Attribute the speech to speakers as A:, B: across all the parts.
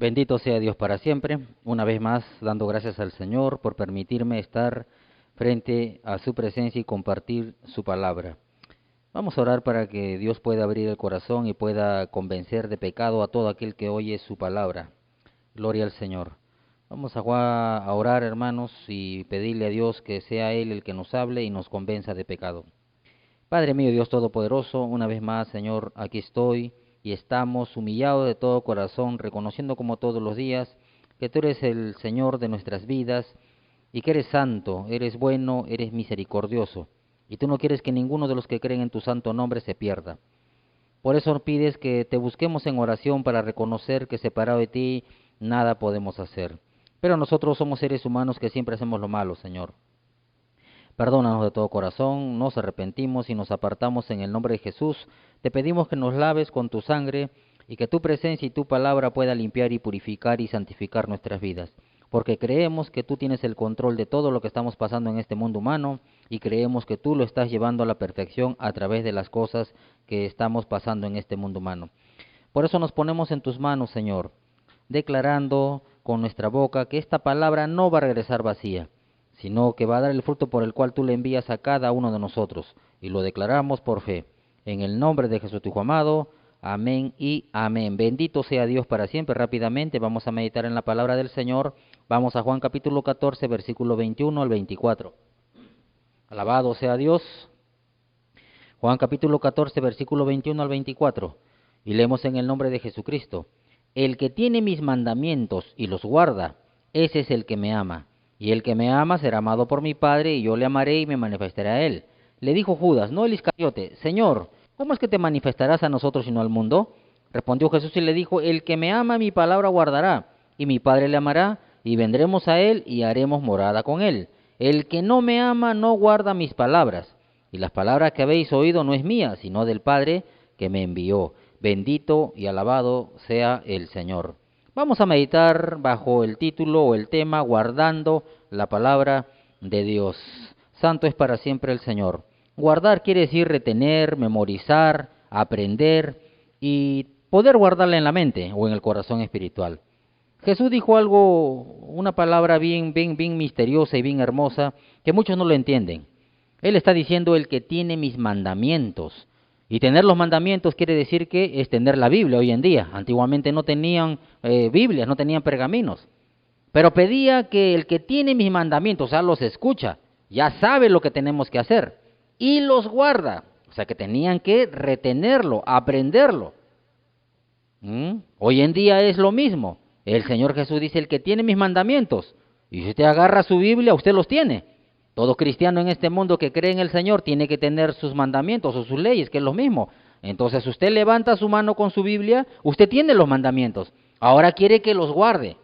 A: Bendito sea Dios para siempre. Una vez más, dando gracias al Señor por permitirme estar frente a su presencia y compartir su palabra. Vamos a orar para que Dios pueda abrir el corazón y pueda convencer de pecado a todo aquel que oye su palabra. Gloria al Señor. Vamos a orar, hermanos, y pedirle a Dios que sea Él el que nos hable y nos convenza de pecado. Padre mío, Dios Todopoderoso, una vez más, Señor, aquí estoy y estamos humillados de todo corazón, reconociendo como todos los días que tú eres el Señor de nuestras vidas y que eres santo, eres bueno, eres misericordioso, y tú no quieres que ninguno de los que creen en tu santo nombre se pierda. Por eso pides que te busquemos en oración para reconocer que separado de ti nada podemos hacer. Pero nosotros somos seres humanos que siempre hacemos lo malo, Señor. Perdónanos de todo corazón, nos arrepentimos y nos apartamos en el nombre de Jesús. Te pedimos que nos laves con tu sangre y que tu presencia y tu palabra pueda limpiar y purificar y santificar nuestras vidas. Porque creemos que tú tienes el control de todo lo que estamos pasando en este mundo humano y creemos que tú lo estás llevando a la perfección a través de las cosas que estamos pasando en este mundo humano. Por eso nos ponemos en tus manos, Señor, declarando con nuestra boca que esta palabra no va a regresar vacía, sino que va a dar el fruto por el cual tú le envías a cada uno de nosotros, y lo declaramos por fe. En el nombre de Jesús tu Hijo amado, amén y amén. Bendito sea Dios para siempre. Rápidamente vamos a meditar en la palabra del Señor. Vamos a Juan capítulo 14, versículo 21 al 24. Alabado sea Dios. Juan capítulo 14, versículo 21 al 24. Y leemos en el nombre de Jesucristo. El que tiene mis mandamientos y los guarda, ese es el que me ama. Y el que me ama será amado por mi Padre, y yo le amaré y me manifestaré a él. Le dijo Judas, no el Iscariote, Señor, ¿cómo es que te manifestarás a nosotros y no al mundo? Respondió Jesús y le dijo, el que me ama mi palabra guardará, y mi Padre le amará, y vendremos a él y haremos morada con él. El que no me ama no guarda mis palabras, y las palabras que habéis oído no es mía, sino del Padre que me envió. Bendito y alabado sea el Señor. Vamos a meditar bajo el título o el tema guardando la palabra de Dios. Santo es para siempre el Señor. Guardar quiere decir retener, memorizar, aprender y poder guardarla en la mente o en el corazón espiritual. Jesús dijo algo, una palabra bien misteriosa y bien hermosa que muchos no lo entienden. Él está diciendo el que tiene mis mandamientos. Y tener los mandamientos quiere decir que es tener la Biblia hoy en día. Antiguamente no tenían Biblias, no tenían pergaminos. Pero pedía que el que tiene mis mandamientos, o sea, los escucha, ya sabe lo que tenemos que hacer y los guarda. O sea, que tenían que retenerlo, aprenderlo. Hoy en día es lo mismo. El Señor Jesús dice, el que tiene mis mandamientos, y si usted agarra su Biblia, usted los tiene. Todo cristiano en este mundo que cree en el Señor tiene que tener sus mandamientos o sus leyes, que es lo mismo. Entonces usted levanta su mano con su Biblia, usted tiene los mandamientos. Ahora quiere que los guarde.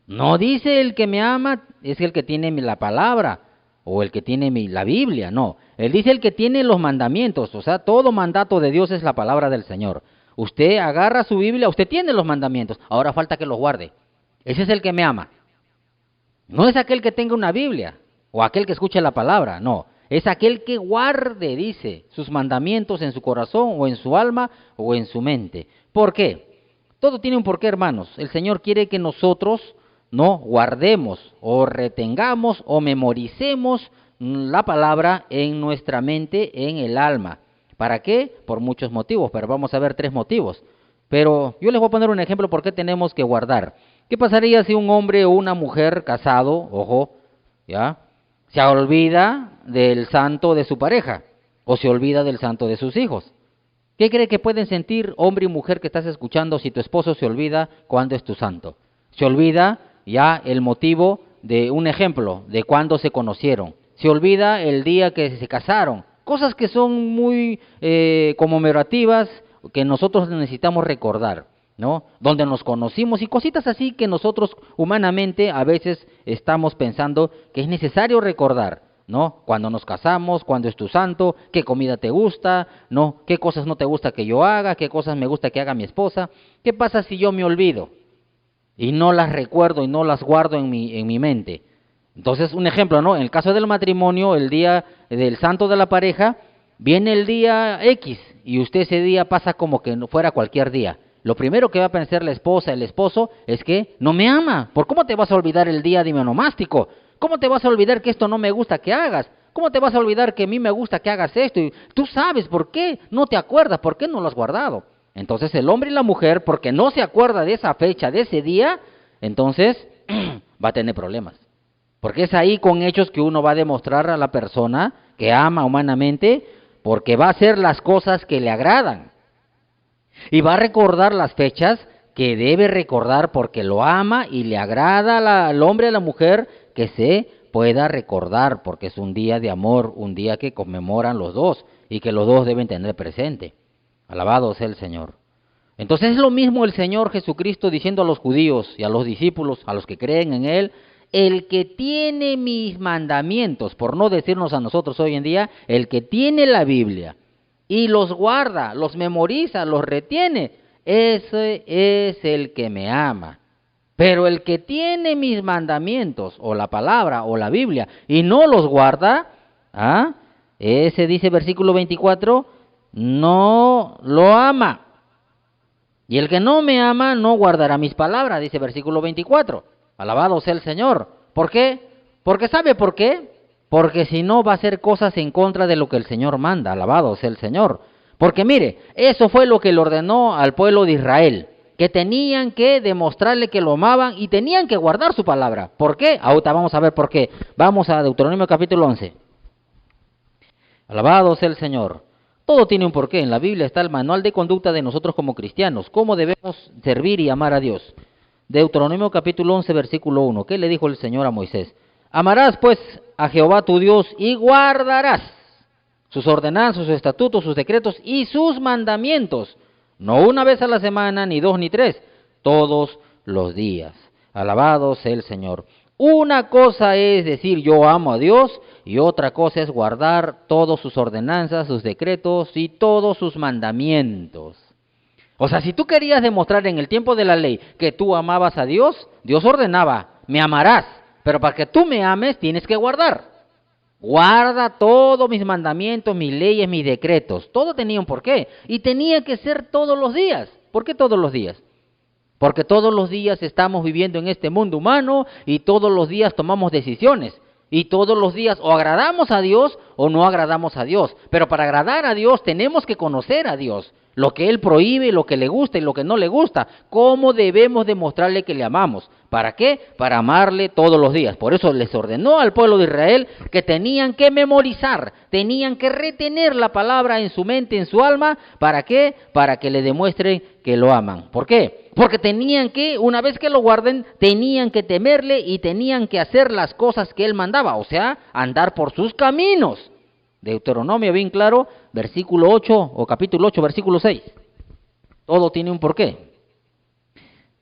A: No dice el que me ama es el que tiene la palabra o el que tiene la Biblia, no. Él dice el que tiene los mandamientos, o sea, todo mandato de Dios es la palabra del Señor. Usted agarra su Biblia, usted tiene los mandamientos, ahora falta que los guarde. Ese es el que me ama. No es aquel que tenga una Biblia o aquel que escuche la palabra, no. Es aquel que guarde, dice, sus mandamientos en su corazón o en su alma o en su mente. ¿Por qué? Todo tiene un porqué, hermanos. El Señor quiere que nosotros no guardemos o retengamos o memoricemos la palabra en nuestra mente, en el alma. ¿Para qué? Por muchos motivos, pero vamos a ver 3 motivos. Pero yo les voy a poner un ejemplo por qué tenemos que guardar. ¿Qué pasaría si un hombre o una mujer casado, ojo, ya, se olvida del santo de su pareja o se olvida del santo de sus hijos? ¿Qué cree que pueden sentir hombre y mujer que estás escuchando si tu esposo se olvida cuándo es tu santo? Se olvida ya el motivo de un ejemplo, de cuándo se conocieron. Se olvida el día que se casaron. Cosas que son muy conmemorativas que nosotros necesitamos recordar, ¿no? Donde nos conocimos y cositas así que nosotros humanamente a veces estamos pensando que es necesario recordar, ¿no? Cuando nos casamos, cuando es tu santo, qué comida te gusta, ¿no? Qué cosas no te gusta que yo haga, qué cosas me gusta que haga mi esposa. ¿Qué pasa si yo me olvido y no las recuerdo y no las guardo en mi mente? Entonces, un ejemplo, ¿no? En el caso del matrimonio, el día del santo de la pareja, viene el día X y usted ese día pasa como que no fuera cualquier día. Lo primero que va a pensar la esposa, el esposo, es que no me ama. ¿Por cómo te vas a olvidar el día de mi onomástico? ¿Cómo te vas a olvidar que esto no me gusta que hagas? ¿Cómo te vas a olvidar que a mí me gusta que hagas esto? Y tú sabes por qué, no te acuerdas, por qué no lo has guardado. Entonces el hombre y la mujer, porque no se acuerda de esa fecha, de ese día, entonces va a tener problemas. Porque es ahí con hechos que uno va a demostrar a la persona que ama humanamente, porque va a hacer las cosas que le agradan. Y va a recordar las fechas que debe recordar porque lo ama y le agrada al hombre y a la mujer que se pueda recordar, porque es un día de amor, un día que conmemoran los dos y que los dos deben tener presente. Alabado sea el Señor. Entonces es lo mismo el Señor Jesucristo diciendo a los judíos y a los discípulos, a los que creen en Él, el que tiene mis mandamientos, por no decirnos a nosotros hoy en día, el que tiene la Biblia y los guarda, los memoriza, los retiene, ese es el que me ama. Pero el que tiene mis mandamientos, o la palabra, o la Biblia, y no los guarda, ese dice versículo 24, no lo ama. Y el que no me ama no guardará mis palabras, dice versículo 24. Alabado sea el Señor. ¿Por qué? Porque ¿sabe por qué? Porque si no va a hacer cosas en contra de lo que el Señor manda. Alabado sea el Señor. Porque mire, eso fue lo que le ordenó al pueblo de Israel, que tenían que demostrarle que lo amaban y tenían que guardar su palabra. ¿Por qué? Ahorita vamos a ver por qué. Vamos a Deuteronomio capítulo 11. Alabado sea el Señor. Todo tiene un porqué. En la Biblia está el manual de conducta de nosotros como cristianos. ¿Cómo debemos servir y amar a Dios? Deuteronomio capítulo 11, versículo 1. ¿Qué le dijo el Señor a Moisés? Amarás pues a Jehová tu Dios y guardarás sus ordenanzas, sus estatutos, sus decretos y sus mandamientos. No una vez a la semana, ni dos, ni tres. Todos los días. Alabado sea el Señor. Una cosa es decir yo amo a Dios y otra cosa es guardar todas sus ordenanzas, sus decretos y todos sus mandamientos. O sea, si tú querías demostrar en el tiempo de la ley que tú amabas a Dios, Dios ordenaba, me amarás, pero para que tú me ames tienes que guardar. Guarda todos mis mandamientos, mis leyes, mis decretos. Todo tenía un porqué y tenía que ser todos los días. ¿Por qué todos los días? Porque todos los días estamos viviendo en este mundo humano y todos los días tomamos decisiones. Y todos los días o agradamos a Dios o no agradamos a Dios. Pero para agradar a Dios tenemos que conocer a Dios. Lo que Él prohíbe, lo que le gusta y lo que no le gusta. ¿Cómo debemos demostrarle que le amamos? ¿Para qué? Para amarle todos los días. Por eso les ordenó al pueblo de Israel que tenían que memorizar, tenían que retener la palabra en su mente, en su alma. ¿Para qué? Para que le demuestren que lo aman. ¿Por qué? Porque tenían que, una vez que lo guarden, tenían que temerle y tenían que hacer las cosas que Él mandaba. O sea, andar por sus caminos. Deuteronomio, bien claro, versículo 8 o capítulo 8, versículo 6. Todo tiene un porqué.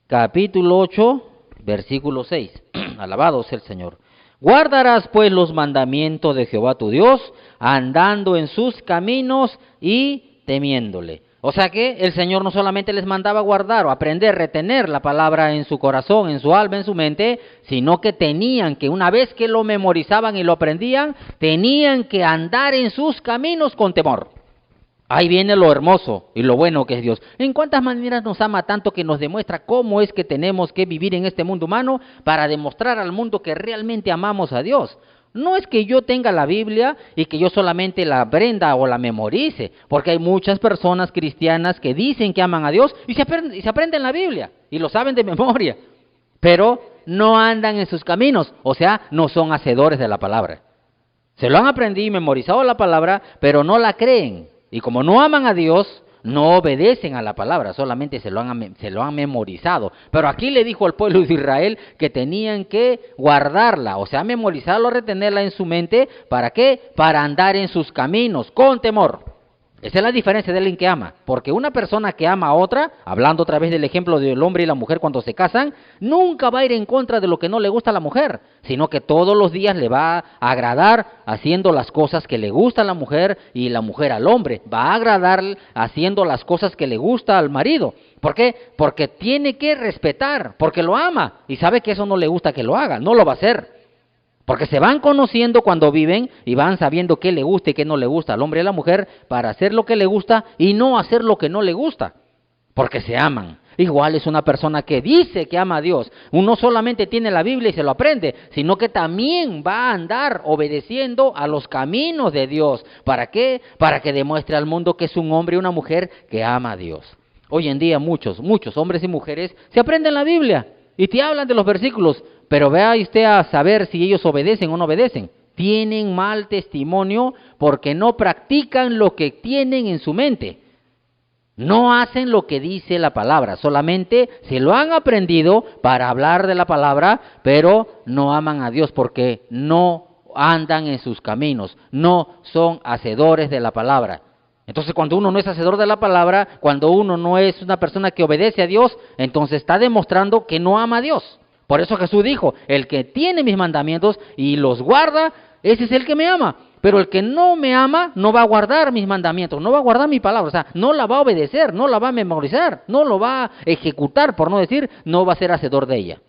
A: Capítulo 8, versículo 6. Alabado sea el Señor. Guardarás pues los mandamientos de Jehová tu Dios, andando en sus caminos y temiéndole. O sea que el Señor no solamente les mandaba guardar o aprender, retener la palabra en su corazón, en su alma, en su mente, sino que tenían que, una vez que lo memorizaban y lo aprendían, tenían que andar en sus caminos con temor. Ahí viene lo hermoso y lo bueno que es Dios. ¿En cuántas maneras nos ama tanto que nos demuestra cómo es que tenemos que vivir en este mundo humano para demostrar al mundo que realmente amamos a Dios? No es que yo tenga la Biblia y que yo solamente la aprenda o la memorice, porque hay muchas personas cristianas que dicen que aman a Dios y se aprenden la Biblia y lo saben de memoria, pero no andan en sus caminos, o sea, no son hacedores de la palabra. Se lo han aprendido y memorizado la palabra, pero no la creen. Y como no aman a Dios, no obedecen a la palabra, solamente se lo han memorizado. Pero aquí le dijo al pueblo de Israel que tenían que guardarla, o sea, memorizarla, retenerla en su mente. ¿Para qué? Para andar en sus caminos, con temor. Esa es la diferencia de alguien que ama, porque una persona que ama a otra, hablando otra vez del ejemplo del hombre y la mujer cuando se casan, nunca va a ir en contra de lo que no le gusta a la mujer, sino que todos los días le va a agradar haciendo las cosas que le gusta a la mujer y la mujer al hombre, va a agradar haciendo las cosas que le gusta al marido. ¿Por qué? Porque tiene que respetar, porque lo ama y sabe que eso no le gusta que lo haga, no lo va a hacer. Porque se van conociendo cuando viven y van sabiendo qué le gusta y qué no le gusta al hombre y a la mujer para hacer lo que le gusta y no hacer lo que no le gusta. porque se aman. Igual es una persona que dice que ama a Dios. Uno solamente tiene la Biblia y se lo aprende, sino que también va a andar obedeciendo a los caminos de Dios. ¿Para qué? Para que demuestre al mundo que es un hombre y una mujer que ama a Dios. Hoy en día muchos hombres y mujeres se aprenden la Biblia y te hablan de los versículos, pero vea usted a saber si ellos obedecen o no obedecen. Tienen mal testimonio porque no practican lo que tienen en su mente. No hacen lo que dice la palabra, solamente se lo han aprendido para hablar de la palabra, pero no aman a Dios porque no andan en sus caminos, no son hacedores de la palabra. Entonces, cuando uno no es hacedor de la palabra, cuando uno no es una persona que obedece a Dios, entonces está demostrando que no ama a Dios. Por eso Jesús dijo, el que tiene mis mandamientos y los guarda, ese es el que me ama. Pero el que no me ama no va a guardar mis mandamientos, no va a guardar mi palabra, o sea, no la va a obedecer, no la va a memorizar, no lo va a ejecutar, por no decir, no va a ser hacedor de ella.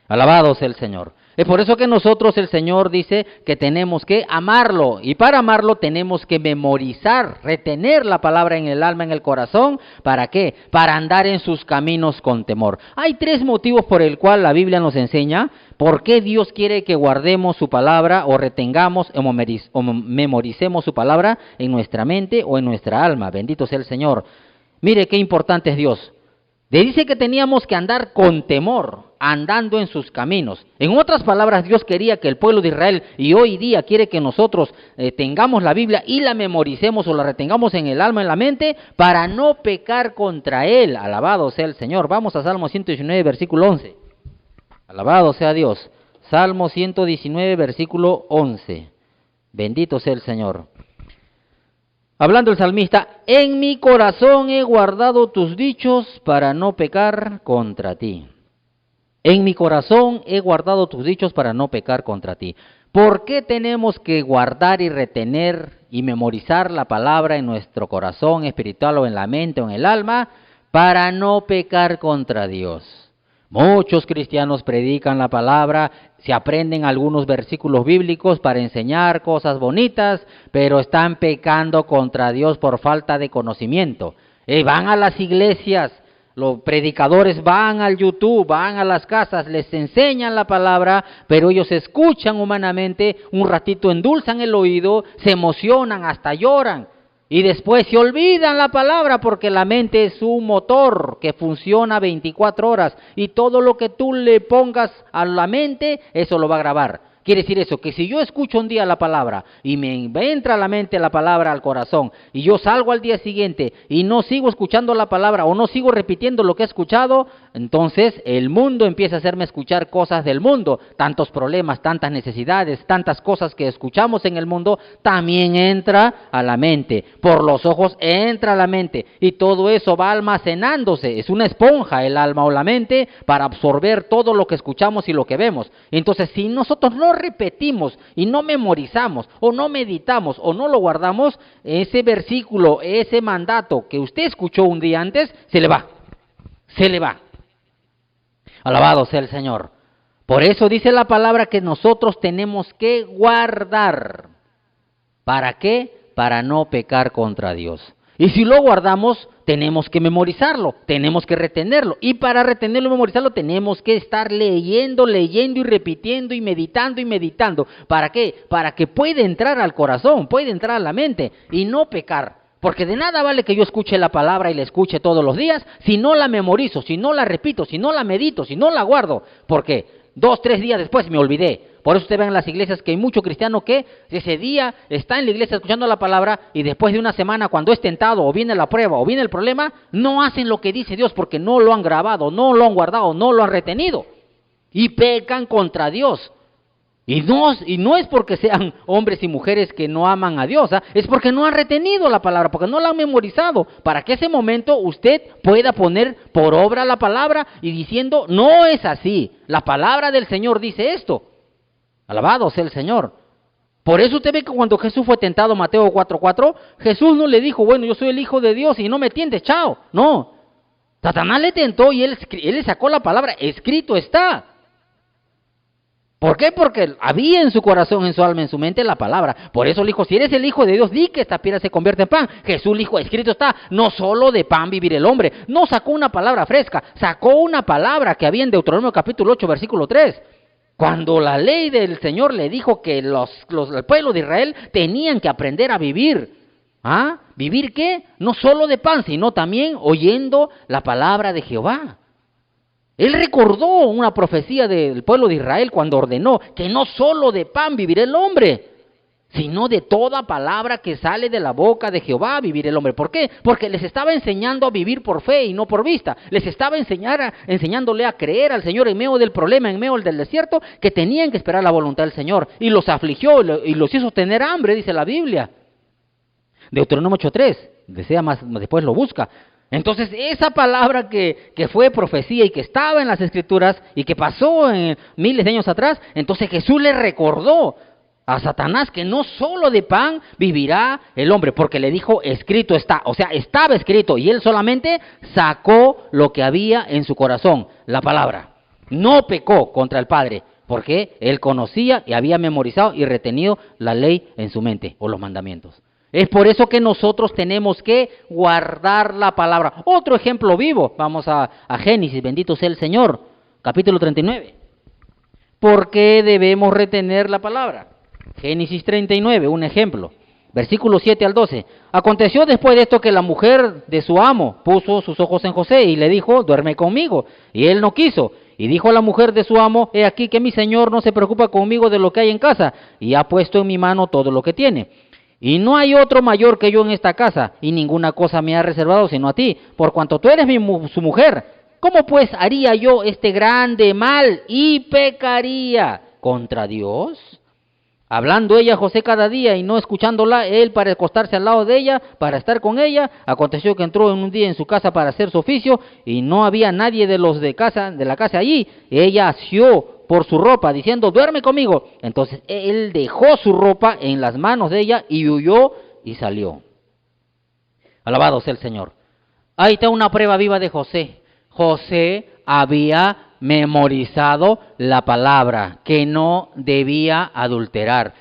A: Alabado sea el Señor. Es por eso que nosotros, el Señor dice que tenemos que amarlo, y para amarlo tenemos que memorizar, retener la palabra en el alma, en el corazón. ¿Para qué? Para andar en sus caminos con temor. Hay 3 motivos por el cual la Biblia nos enseña por qué Dios quiere que guardemos su palabra o retengamos o memoricemos su palabra en nuestra mente o en nuestra alma. Bendito sea el Señor. Mire qué importante es Dios. Le dice que teníamos que andar con temor, andando en sus caminos. En otras palabras, Dios quería que el pueblo de Israel, y hoy día quiere que nosotros tengamos la Biblia y la memoricemos o la retengamos en el alma, en la mente, para no pecar contra Él. Alabado sea el Señor. Vamos a Salmo 119, versículo 11. Alabado sea Dios. Salmo 119, versículo 11. Bendito sea el Señor. Hablando el salmista, en mi corazón he guardado tus dichos para no pecar contra ti. En mi corazón he guardado tus dichos para no pecar contra ti. ¿Por qué tenemos que guardar y retener y memorizar la palabra en nuestro corazón espiritual o en la mente o en el alma? Para no pecar contra Dios. Muchos cristianos predican la palabra, se aprenden algunos versículos bíblicos para enseñar cosas bonitas, pero están pecando contra Dios por falta de conocimiento. Van a las iglesias, los predicadores van al YouTube, van a las casas, les enseñan la palabra, pero ellos escuchan humanamente, un ratito endulzan el oído, se emocionan, hasta lloran. Y después se olvidan la palabra porque la mente es un motor que funciona 24 horas y todo lo que tú le pongas a la mente, eso lo va a grabar. Quiere decir eso, que si yo escucho un día la palabra y me entra a la mente la palabra al corazón y yo salgo al día siguiente y no sigo escuchando la palabra o no sigo repitiendo lo que he escuchado, entonces el mundo empieza a hacerme escuchar cosas del mundo. Tantos problemas, tantas necesidades, tantas cosas que escuchamos en el mundo, también entra a la mente. Por los ojos entra a la mente y todo eso va almacenándose. Es una esponja el alma o la mente para absorber todo lo que escuchamos y lo que vemos. Entonces, si nosotros no repetimos y no memorizamos o no meditamos o no lo guardamos, ese versículo, ese mandato que usted escuchó un día antes, se le va. Alabado sea el Señor. Por eso dice la palabra que nosotros tenemos que guardar. ¿Para qué? Para no pecar contra Dios. Y si lo guardamos, tenemos que memorizarlo, tenemos que retenerlo. Y para retenerlo y memorizarlo, tenemos que estar leyendo y repitiendo y meditando. ¿Para qué? Para que pueda entrar al corazón, pueda entrar a la mente y no pecar. Porque de nada vale que yo escuche la palabra y la escuche todos los días si no la memorizo, si no la repito, si no la medito, si no la guardo. Porque 2, 3 días después me olvidé. Por eso usted ve en las iglesias que hay mucho cristiano que ese día está en la iglesia escuchando la palabra y después de una semana cuando es tentado o viene la prueba o viene el problema, no hacen lo que dice Dios porque no lo han grabado, no lo han guardado, no lo han retenido. Y pecan contra Dios. Y no es porque sean hombres y mujeres que no aman a Dios, es porque no han retenido la palabra, porque no la han memorizado, para que ese momento usted pueda poner por obra la palabra y diciendo, no es así, la palabra del Señor dice esto. Alabado sea el Señor. Por eso usted ve que cuando Jesús fue tentado, Mateo 4:4, Jesús no le dijo, bueno, yo soy el Hijo de Dios y no me tientes, chao. No, Satanás le tentó y él le sacó la palabra, escrito está. ¿Por qué? Porque había en su corazón, en su alma, en su mente la palabra. Por eso le dijo, si eres el Hijo de Dios, di que esta piedra se convierta en pan. Jesús dijo, escrito está, no solo de pan vivir el hombre. No sacó una palabra fresca, sacó una palabra que había en Deuteronomio capítulo 8, versículo 3. Cuando la ley del Señor le dijo que el pueblo de Israel tenían que aprender a vivir. ¿Ah? ¿Vivir qué? No solo de pan, sino también oyendo la palabra de Jehová. Él recordó una profecía del pueblo de Israel cuando ordenó que no solo de pan vivirá el hombre, sino de toda palabra que sale de la boca de Jehová vivirá el hombre. ¿Por qué? Porque les estaba enseñando a vivir por fe y no por vista. Les estaba enseñándole a creer al Señor en medio del problema, en medio del desierto, que tenían que esperar la voluntad del Señor. Y los afligió y los hizo tener hambre, dice la Biblia. Deuteronomio 8:3, desea más, después lo busca. Entonces, esa palabra que fue profecía y que estaba en las Escrituras y que pasó en miles de años atrás, entonces Jesús le recordó a Satanás que no solo de pan vivirá el hombre, porque le dijo, escrito está, o sea, estaba escrito, y él solamente sacó lo que había en su corazón, la palabra. No pecó contra el Padre, porque él conocía y había memorizado y retenido la ley en su mente, o los mandamientos. Es por eso que nosotros tenemos que guardar la palabra. Otro ejemplo vivo, vamos a Génesis, bendito sea el Señor, capítulo 39. ¿Por qué debemos retener la palabra? Génesis 39, un ejemplo, versículos 7 al 12. Aconteció después de esto que la mujer de su amo puso sus ojos en José y le dijo, duerme conmigo. Y él no quiso. Y dijo a la mujer de su amo, he aquí que mi señor no se preocupa conmigo de lo que hay en casa, y ha puesto en mi mano todo lo que tiene. Y no hay otro mayor que yo en esta casa, y ninguna cosa me ha reservado sino a ti, por cuanto tú eres su mujer. ¿Cómo pues haría yo este grande mal y pecaría contra Dios? Hablando ella a José cada día y no escuchándola, él para acostarse al lado de ella, para estar con ella, aconteció que entró en un día en su casa para hacer su oficio, y no había nadie de los de la casa allí. Ella asió por su ropa, diciendo, duerme conmigo. Entonces él dejó su ropa en las manos de ella y huyó y salió. Alabado sea el Señor. Ahí está una prueba viva de José. José había memorizado la palabra, que no debía adulterar.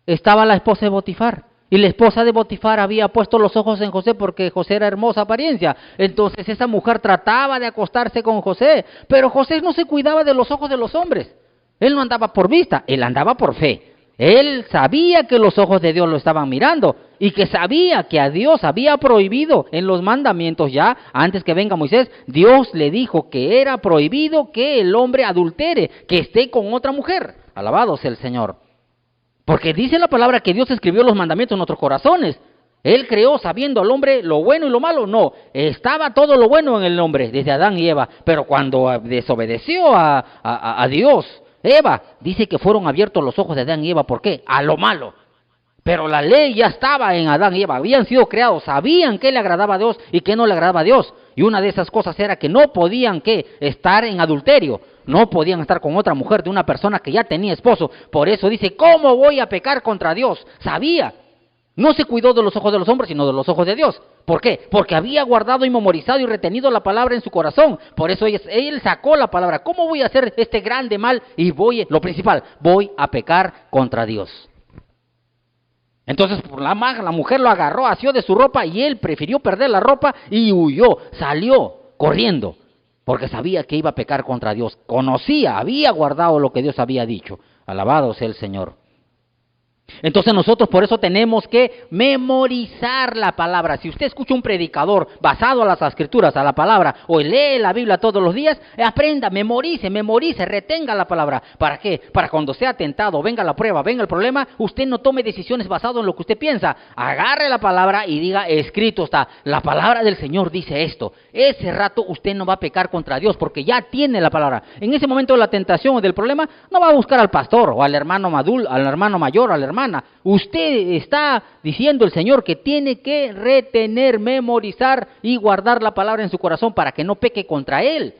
A: Estaba la esposa de Potifar, y la esposa de Potifar había puesto los ojos en José porque José era hermosa apariencia. Entonces esa mujer trataba de acostarse con José, pero José no se cuidaba de los ojos de los hombres. Él no andaba por vista, él andaba por fe. Él sabía que los ojos de Dios lo estaban mirando y que sabía que a Dios había prohibido en los mandamientos ya, antes que venga Moisés, Dios le dijo que era prohibido que el hombre adultere, que esté con otra mujer. Alabado sea el Señor. Porque dice la palabra que Dios escribió los mandamientos en nuestros corazones. Él creó sabiendo al hombre lo bueno y lo malo. No, estaba todo lo bueno en el hombre, desde Adán y Eva. Pero cuando desobedeció a Dios, Eva, dice que fueron abiertos los ojos de Adán y Eva. ¿Por qué? A lo malo. Pero la ley ya estaba en Adán y Eva. Habían sido creados, sabían qué le agradaba a Dios y qué no le agradaba a Dios. Y una de esas cosas era que no podían estar en adulterio. No podían estar con otra mujer de una persona que ya tenía esposo. Por eso dice, ¿cómo voy a pecar contra Dios? Sabía. No se cuidó de los ojos de los hombres, sino de los ojos de Dios. ¿Por qué? Porque había guardado y memorizado y retenido la palabra en su corazón. Por eso él sacó la palabra. ¿Cómo voy a hacer este grande mal? Y lo principal, voy a pecar contra Dios. Entonces la mujer lo agarró, asió de su ropa y él prefirió perder la ropa y huyó, salió corriendo. Porque sabía que iba a pecar contra Dios. Conocía, había guardado lo que Dios había dicho. Alabado sea el Señor. Entonces nosotros por eso tenemos que memorizar la palabra. Si usted escucha un predicador basado a las escrituras, a la palabra, o lee la Biblia todos los días, aprenda, memorice, retenga la palabra. ¿Para qué? Para cuando sea tentado, venga la prueba, venga el problema, usted no tome decisiones basadas en lo que usted piensa. Agarre la palabra y diga, escrito está, la palabra del Señor dice esto. Ese rato usted no va a pecar contra Dios porque ya tiene la palabra. En ese momento de la tentación o del problema, no va a buscar al pastor o al hermano mayor, al hermano hermana. Usted está diciendo el Señor que tiene que retener, memorizar y guardar la palabra en su corazón para que no peque contra Él.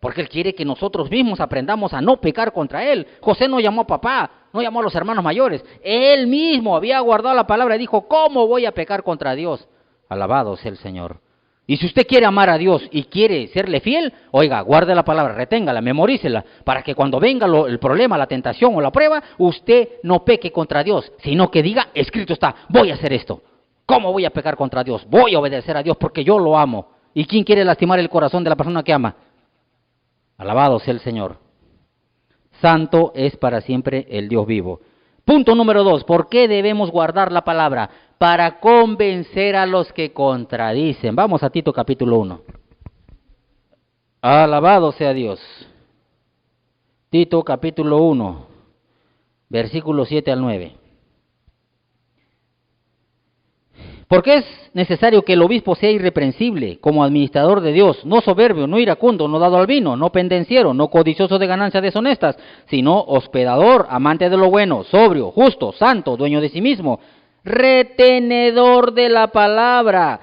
A: Porque Él quiere que nosotros mismos aprendamos a no pecar contra Él. José no llamó a papá, no llamó a los hermanos mayores. Él mismo había guardado la palabra y dijo, ¿cómo voy a pecar contra Dios? Alabado sea el Señor. Y si usted quiere amar a Dios y quiere serle fiel, oiga, guarde la palabra, reténgala, memorícela, para que cuando venga el problema, la tentación o la prueba, usted no peque contra Dios, sino que diga, escrito está, voy a hacer esto. ¿Cómo voy a pecar contra Dios? Voy a obedecer a Dios porque yo lo amo. ¿Y quién quiere lastimar el corazón de la persona que ama? Alabado sea el Señor. Santo es para siempre el Dios vivo. Punto número 2, ¿por qué debemos guardar la palabra? Para convencer a los que contradicen. Vamos a Tito capítulo 1. Alabado sea Dios. Tito capítulo 1, versículos 7 al 9. Porque es necesario que el obispo sea irreprensible como administrador de Dios, no soberbio, no iracundo, no dado al vino, no pendenciero, no codicioso de ganancias deshonestas, sino hospedador, amante de lo bueno, sobrio, justo, santo, dueño de sí mismo, retenedor de la palabra,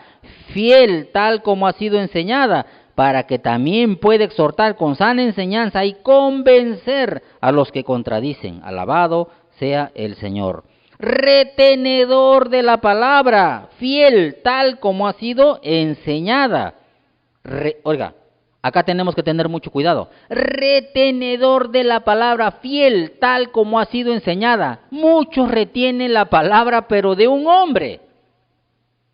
A: fiel tal como ha sido enseñada, para que también pueda exhortar con sana enseñanza y convencer a los que contradicen. Alabado sea el Señor. Retenedor de la palabra, fiel tal como ha sido enseñada. Oiga, acá tenemos que tener mucho cuidado. Retenedor de la palabra, fiel tal como ha sido enseñada. Muchos retienen la palabra, pero de un hombre,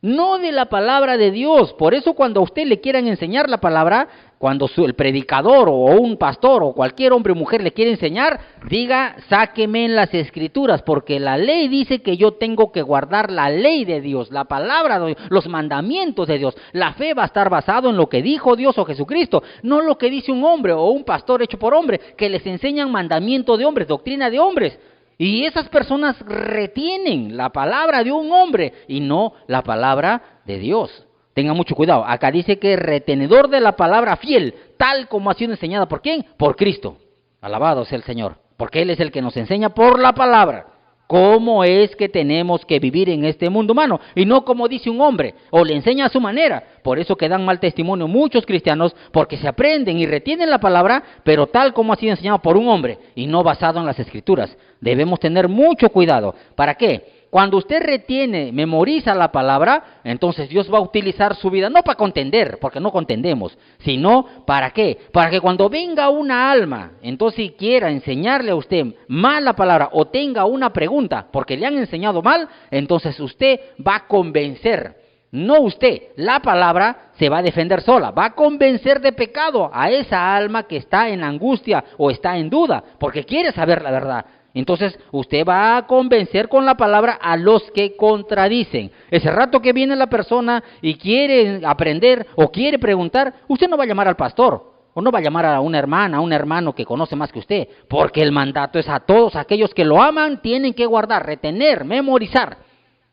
A: no de la palabra de Dios. Por eso cuando a usted le quieran enseñar la palabra, cuando el predicador o un pastor o cualquier hombre o mujer le quiere enseñar, diga, sáqueme en las escrituras, porque la ley dice que yo tengo que guardar la ley de Dios, la palabra de Dios, los mandamientos de Dios. La fe va a estar basado en lo que dijo Dios o Jesucristo, no lo que dice un hombre o un pastor hecho por hombre, que les enseñan mandamiento de hombres, doctrina de hombres. Y esas personas retienen la palabra de un hombre y no la palabra de Dios. Tengan mucho cuidado. Acá dice que retenedor de la palabra fiel, tal como ha sido enseñada. ¿Por quién? Por Cristo. Alabado sea el Señor. Porque Él es el que nos enseña por la palabra cómo es que tenemos que vivir en este mundo humano. Y no como dice un hombre, o le enseña a su manera. Por eso que dan mal testimonio muchos cristianos, porque se aprenden y retienen la palabra, pero tal como ha sido enseñado por un hombre, y no basado en las Escrituras. Debemos tener mucho cuidado. ¿Para qué? Cuando usted retiene, memoriza la palabra, entonces Dios va a utilizar su vida, no para contender, porque no contendemos, sino ¿para qué? Para que cuando venga una alma, entonces si quiera enseñarle a usted mal la palabra o tenga una pregunta, porque le han enseñado mal, entonces usted va a convencer, no usted, la palabra se va a defender sola, va a convencer de pecado a esa alma que está en angustia o está en duda, porque quiere saber la verdad. Entonces usted va a convencer con la palabra a los que contradicen. Ese rato que viene la persona y quiere aprender o quiere preguntar, usted no va a llamar al pastor o no va a llamar a una hermana, a un hermano que conoce más que usted, porque el mandato es a todos aquellos que lo aman, tienen que guardar, retener, memorizar.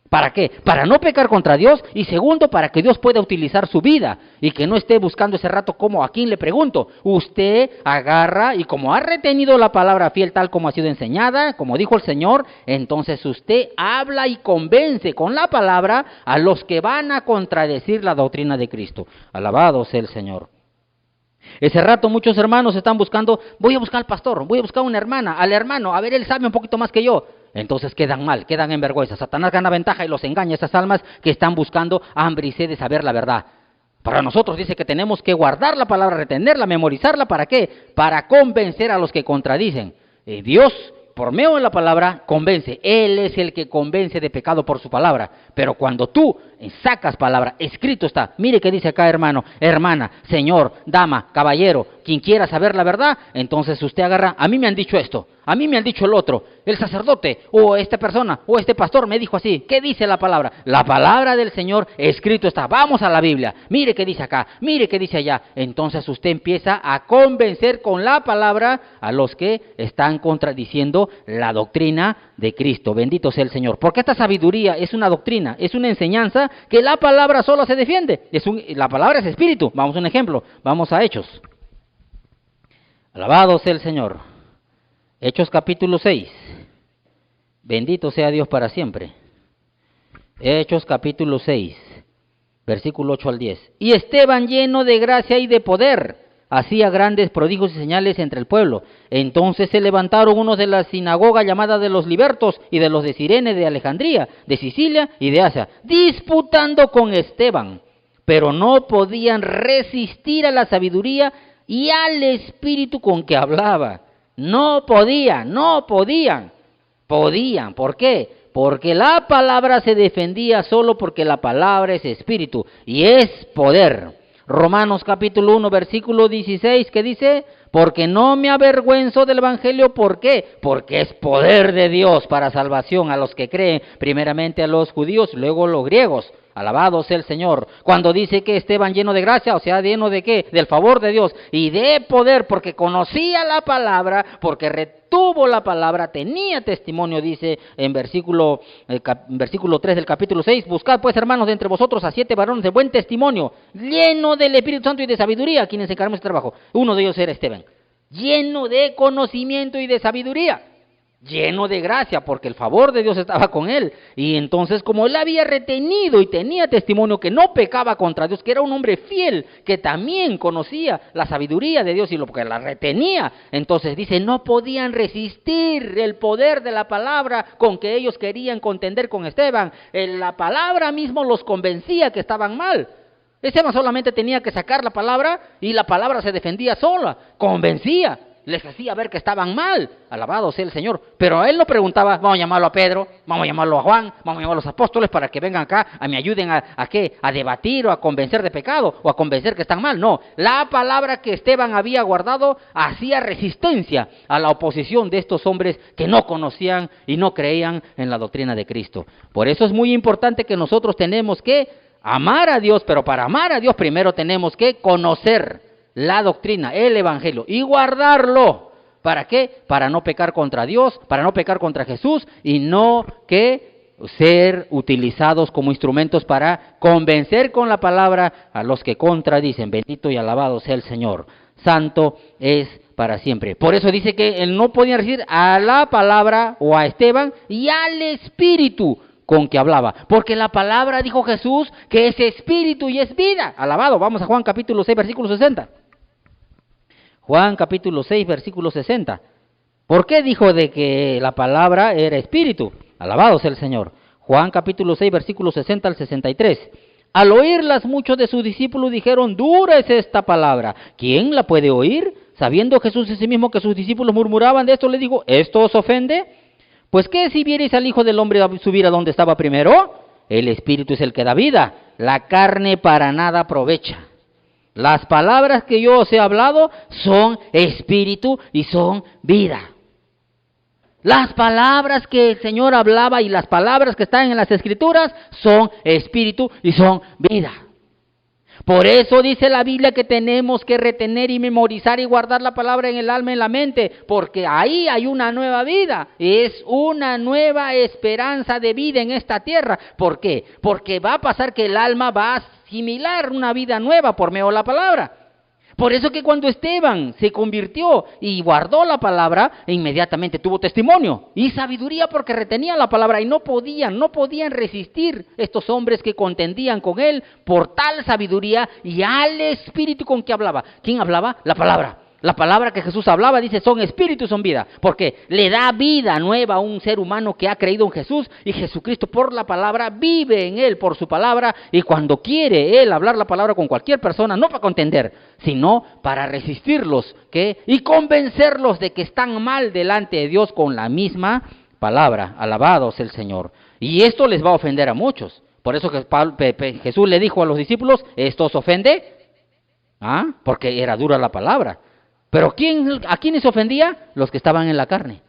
A: ¿Para qué? Para no pecar contra Dios y segundo, para que Dios pueda utilizar su vida y que no esté buscando ese rato como a quién le pregunto. Usted agarra y como ha retenido la palabra fiel tal como ha sido enseñada, como dijo el Señor, entonces usted habla y convence con la palabra a los que van a contradecir la doctrina de Cristo. Alabado sea el Señor. Ese rato muchos hermanos están buscando, voy a buscar al pastor, voy a buscar a una hermana, al hermano, a ver, él sabe un poquito más que yo. Entonces quedan mal, quedan en vergüenza. Satanás gana ventaja y los engaña a esas almas que están buscando hambre y sed de saber la verdad. Para nosotros dice que tenemos que guardar la palabra, retenerla, memorizarla. ¿Para qué? Para convencer a los que contradicen. Dios, por medio de la palabra, convence. Él es el que convence de pecado por su palabra. Pero cuando tú sacas palabra, escrito está. Mire qué dice acá, hermano, hermana, señor, dama, caballero, quien quiera saber la verdad, entonces usted agarra, a mí me han dicho esto, a mí me han dicho el otro, el sacerdote, o esta persona, o este pastor me dijo así. ¿Qué dice la palabra? La palabra del Señor, escrito está. Vamos a la Biblia, mire qué dice acá, mire qué dice allá. Entonces usted empieza a convencer con la palabra a los que están contradiciendo la doctrina de Cristo. Bendito sea el Señor. Porque esta sabiduría es una doctrina, es una enseñanza que la palabra solo se defiende. La palabra es espíritu. Vamos a un ejemplo, vamos a Hechos. Alabado sea el Señor. Hechos capítulo 6. Bendito sea Dios para siempre. Hechos capítulo 6, versículo 8 al 10. Y Esteban, lleno de gracia y de poder, hacía grandes prodigios y señales entre el pueblo. Entonces se levantaron unos de la sinagoga llamada de los libertos y de los de Cirene, de Alejandría, de Sicilia y de Asia, disputando con Esteban pero no podían resistir a la sabiduría y al espíritu con que hablaba. No podían. Podían, ¿por qué? Porque la palabra se defendía solo porque la palabra es espíritu y es poder. Romanos capítulo 1, versículo 16, ¿qué dice? Porque no me avergüenzo del evangelio, ¿por qué? Porque es poder de Dios para salvación a los que creen, primeramente a los judíos, luego a los griegos. Alabado sea el Señor. Cuando dice que Esteban lleno de gracia, o sea, lleno de ¿qué? Del favor de Dios y de poder, porque conocía la palabra, porque retuvo la palabra, tenía testimonio, dice en versículo 3 del capítulo 6, buscad pues, hermanos, de entre vosotros a 7 varones de buen testimonio, lleno del Espíritu Santo y de sabiduría, quienes se encargan de este trabajo. Uno de ellos era Esteban, lleno de conocimiento y de sabiduría, lleno de gracia, porque el favor de Dios estaba con él. Y entonces, como él había retenido y tenía testimonio que no pecaba contra Dios, que era un hombre fiel, que también conocía la sabiduría de Dios y lo que la retenía, entonces dice, no podían resistir el poder de la palabra con que ellos querían contender con Esteban. La palabra mismo los convencía que estaban mal. Esteban solamente tenía que sacar la palabra y la palabra se defendía sola, convencía. Les hacía ver que estaban mal, alabado sea el Señor. Pero él no preguntaba, vamos a llamarlo a Pedro, vamos a llamarlo a Juan, vamos a llamarlo a los apóstoles para que vengan acá, me ayuden a ¿qué? A debatir o a convencer de pecado o a convencer que están mal. No, la palabra que Esteban había guardado hacía resistencia a la oposición de estos hombres que no conocían y no creían en la doctrina de Cristo. Por eso es muy importante que nosotros tenemos que amar a Dios, pero para amar a Dios primero tenemos que conocer la doctrina, el evangelio, y guardarlo. ¿Para qué? Para no pecar contra Dios, para no pecar contra Jesús, y no que ser utilizados como instrumentos para convencer con la palabra a los que contradicen. Bendito y alabado sea el Señor. Santo es para siempre. Por eso dice que él no podía recibir a la palabra o a Esteban y al Espíritu con que hablaba, porque la palabra, dijo Jesús, que es espíritu y es vida. Alabado. Vamos a Juan capítulo 6, versículo 60. Juan capítulo 6, versículo 60. ¿Por qué dijo de que la palabra era espíritu? Alabado sea el Señor. Juan capítulo 6, versículo 60 al 63. Al oírlas, muchos de sus discípulos dijeron, dura es esta palabra, ¿quién la puede oír? Sabiendo Jesús en sí mismo que sus discípulos murmuraban de esto, le dijo, ¿esto os ofende? Pues ¿qué si vierais al Hijo del Hombre subir a donde estaba primero? El Espíritu es el que da vida, la carne para nada aprovecha. Las palabras que yo os he hablado son espíritu y son vida. Las palabras que el Señor hablaba y las palabras que están en las Escrituras son espíritu y son vida. Por eso dice la Biblia que tenemos que retener y memorizar y guardar la palabra en el alma y en la mente, porque ahí hay una nueva vida, es una nueva esperanza de vida en esta tierra. ¿Por qué? Porque va a pasar que el alma va a asimilar una vida nueva por medio de la palabra. Por eso que cuando Esteban se convirtió y guardó la palabra, inmediatamente tuvo testimonio y sabiduría porque retenía la palabra y no podían resistir estos hombres que contendían con él por tal sabiduría y al espíritu con que hablaba. ¿Quién hablaba? La palabra. La palabra que Jesús hablaba, dice, son espíritu y son vida, porque le da vida nueva a un ser humano que ha creído en Jesús, y Jesucristo por la palabra vive en él, por su palabra, y cuando quiere él hablar la palabra con cualquier persona, no para contender, sino para resistirlos, ¿qué? Y convencerlos de que están mal delante de Dios con la misma palabra. Alabado sea el Señor. Y esto les va a ofender a muchos. Por eso que Jesús le dijo a los discípulos, ¿esto os ofende? Porque era dura la palabra. Pero ¿a quiénes ofendía? Los que estaban en la carne.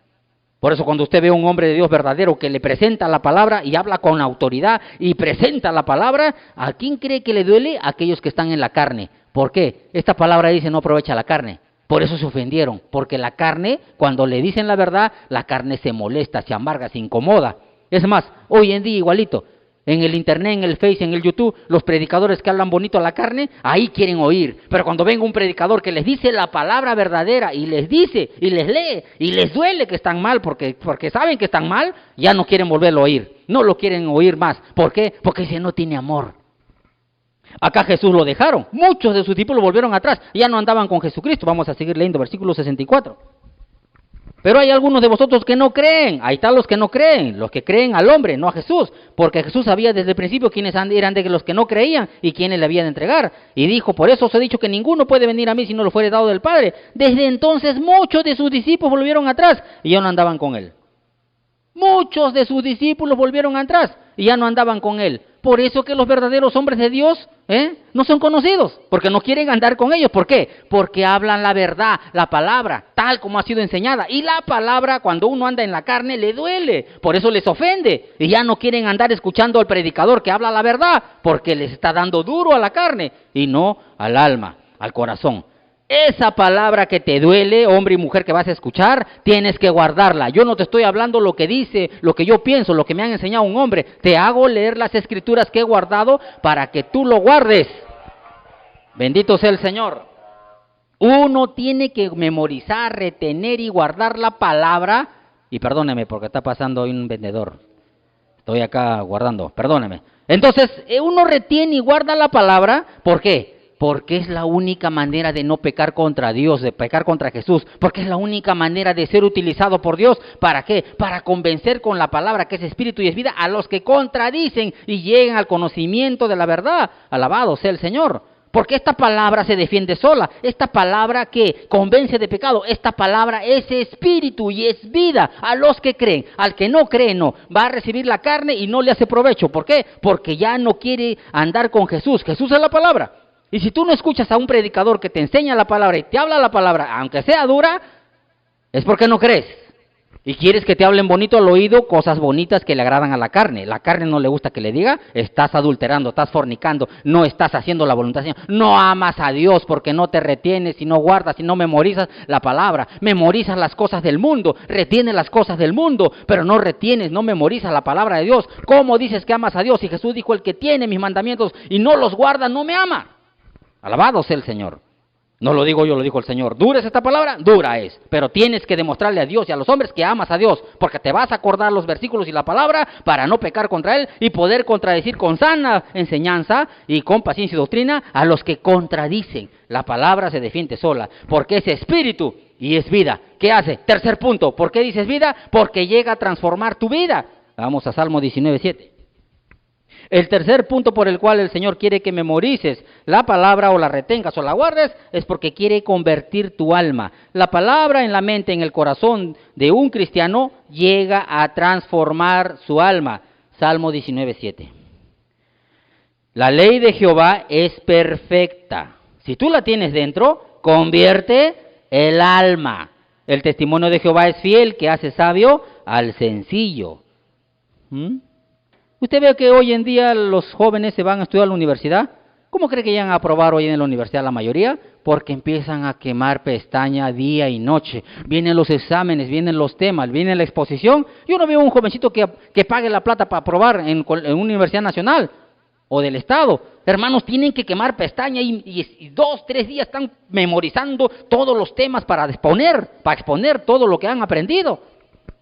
A: Por eso cuando usted ve a un hombre de Dios verdadero que le presenta la palabra y habla con autoridad y presenta la palabra, ¿a quién cree que le duele? A aquellos que están en la carne. ¿Por qué? Esta palabra dice no aprovecha la carne. Por eso se ofendieron, porque la carne, cuando le dicen la verdad, la carne se molesta, se amarga, se incomoda. Es más, hoy en día igualito. En el internet, en el Face, en el YouTube, los predicadores que hablan bonito a la carne, ahí quieren oír. Pero cuando venga un predicador que les dice la palabra verdadera y les dice y les lee y les duele que están mal porque saben que están mal, ya no quieren volverlo a oír. No lo quieren oír más. ¿Por qué? Porque dice no tiene amor. Acá Jesús lo dejaron. Muchos de sus discípulos volvieron atrás. Ya no andaban con Jesucristo. Vamos a seguir leyendo versículo 64. Pero hay algunos de vosotros que no creen. Ahí están los que no creen, los que creen al hombre, no a Jesús. Porque Jesús sabía desde el principio quiénes eran de los que no creían y quiénes le habían de entregar. Y dijo, por eso os he dicho que ninguno puede venir a mí si no lo fuere dado del Padre. Desde entonces muchos de sus discípulos volvieron atrás y ya no andaban con él. Muchos de sus discípulos volvieron atrás y ya no andaban con él. Por eso que los verdaderos hombres de Dios no son conocidos, porque no quieren andar con ellos. ¿Por qué? Porque hablan la verdad, la palabra, tal como ha sido enseñada. Y la palabra, cuando uno anda en la carne, le duele, por eso les ofende. Y ya no quieren andar escuchando al predicador que habla la verdad, porque les está dando duro a la carne y no al alma, al corazón. Esa palabra que te duele, hombre y mujer que vas a escuchar, tienes que guardarla. Yo no te estoy hablando lo que dice, lo que yo pienso, lo que me han enseñado un hombre. Te hago leer las escrituras que he guardado para que tú lo guardes. Bendito sea el Señor. Uno tiene que memorizar, retener y guardar la palabra. Y perdóneme porque está pasando hoy un vendedor. Estoy acá guardando, perdóneme. Entonces, uno retiene y guarda la palabra. ¿Por qué? Porque es la única manera de no pecar contra Dios, de pecar contra Jesús. Porque es la única manera de ser utilizado por Dios. ¿Para qué? Para convencer con la palabra que es espíritu y es vida a los que contradicen y llegan al conocimiento de la verdad. Alabado sea el Señor. Porque esta palabra se defiende sola. Esta palabra que convence de pecado. Esta palabra es espíritu y es vida a los que creen. Al que no cree, no. Va a recibir la carne y no le hace provecho. ¿Por qué? Porque ya no quiere andar con Jesús. Jesús es la palabra. Y si tú no escuchas a un predicador que te enseña la palabra y te habla la palabra, aunque sea dura, es porque no crees. Y quieres que te hablen bonito al oído cosas bonitas que le agradan a la carne. La carne no le gusta que le diga, estás adulterando, estás fornicando, no estás haciendo la voluntad del Señor. No amas a Dios porque no te retienes, y no guardas, y no memorizas la palabra. Memorizas las cosas del mundo, retienes las cosas del mundo, pero no retienes, no memorizas la palabra de Dios. ¿Cómo dices que amas a Dios? Y Jesús dijo, el que tiene mis mandamientos y no los guarda, no me ama. Alabado sea el Señor. No lo digo yo, lo dijo el Señor. ¿Dura es esta palabra? Dura es. Pero tienes que demostrarle a Dios y a los hombres que amas a Dios, porque te vas a acordar los versículos y la palabra para no pecar contra Él y poder contradecir con sana enseñanza y con paciencia y doctrina a los que contradicen. La palabra se defiende sola, porque es espíritu y es vida. ¿Qué hace? Tercer punto. ¿Por qué dices vida? Porque llega a transformar tu vida. Vamos a Salmo 19:7. El tercer punto por el cual el Señor quiere que memorices la palabra o la retengas o la guardes es porque quiere convertir tu alma. La palabra en la mente, en el corazón de un cristiano llega a transformar su alma. Salmo 19:7. La ley de Jehová es perfecta. Si tú la tienes dentro, convierte el alma. El testimonio de Jehová es fiel, que hace sabio al sencillo. Usted ve que hoy en día los jóvenes se van a estudiar a la universidad. ¿Cómo cree que llegan a aprobar hoy en la universidad la mayoría? Porque empiezan a quemar pestaña día y noche. Vienen los exámenes, vienen los temas, viene la exposición. Yo no veo un jovencito que pague la plata para aprobar en una universidad nacional o del estado. Hermanos, tienen que quemar pestaña y 2, 3 días están memorizando todos los temas para exponer todo lo que han aprendido.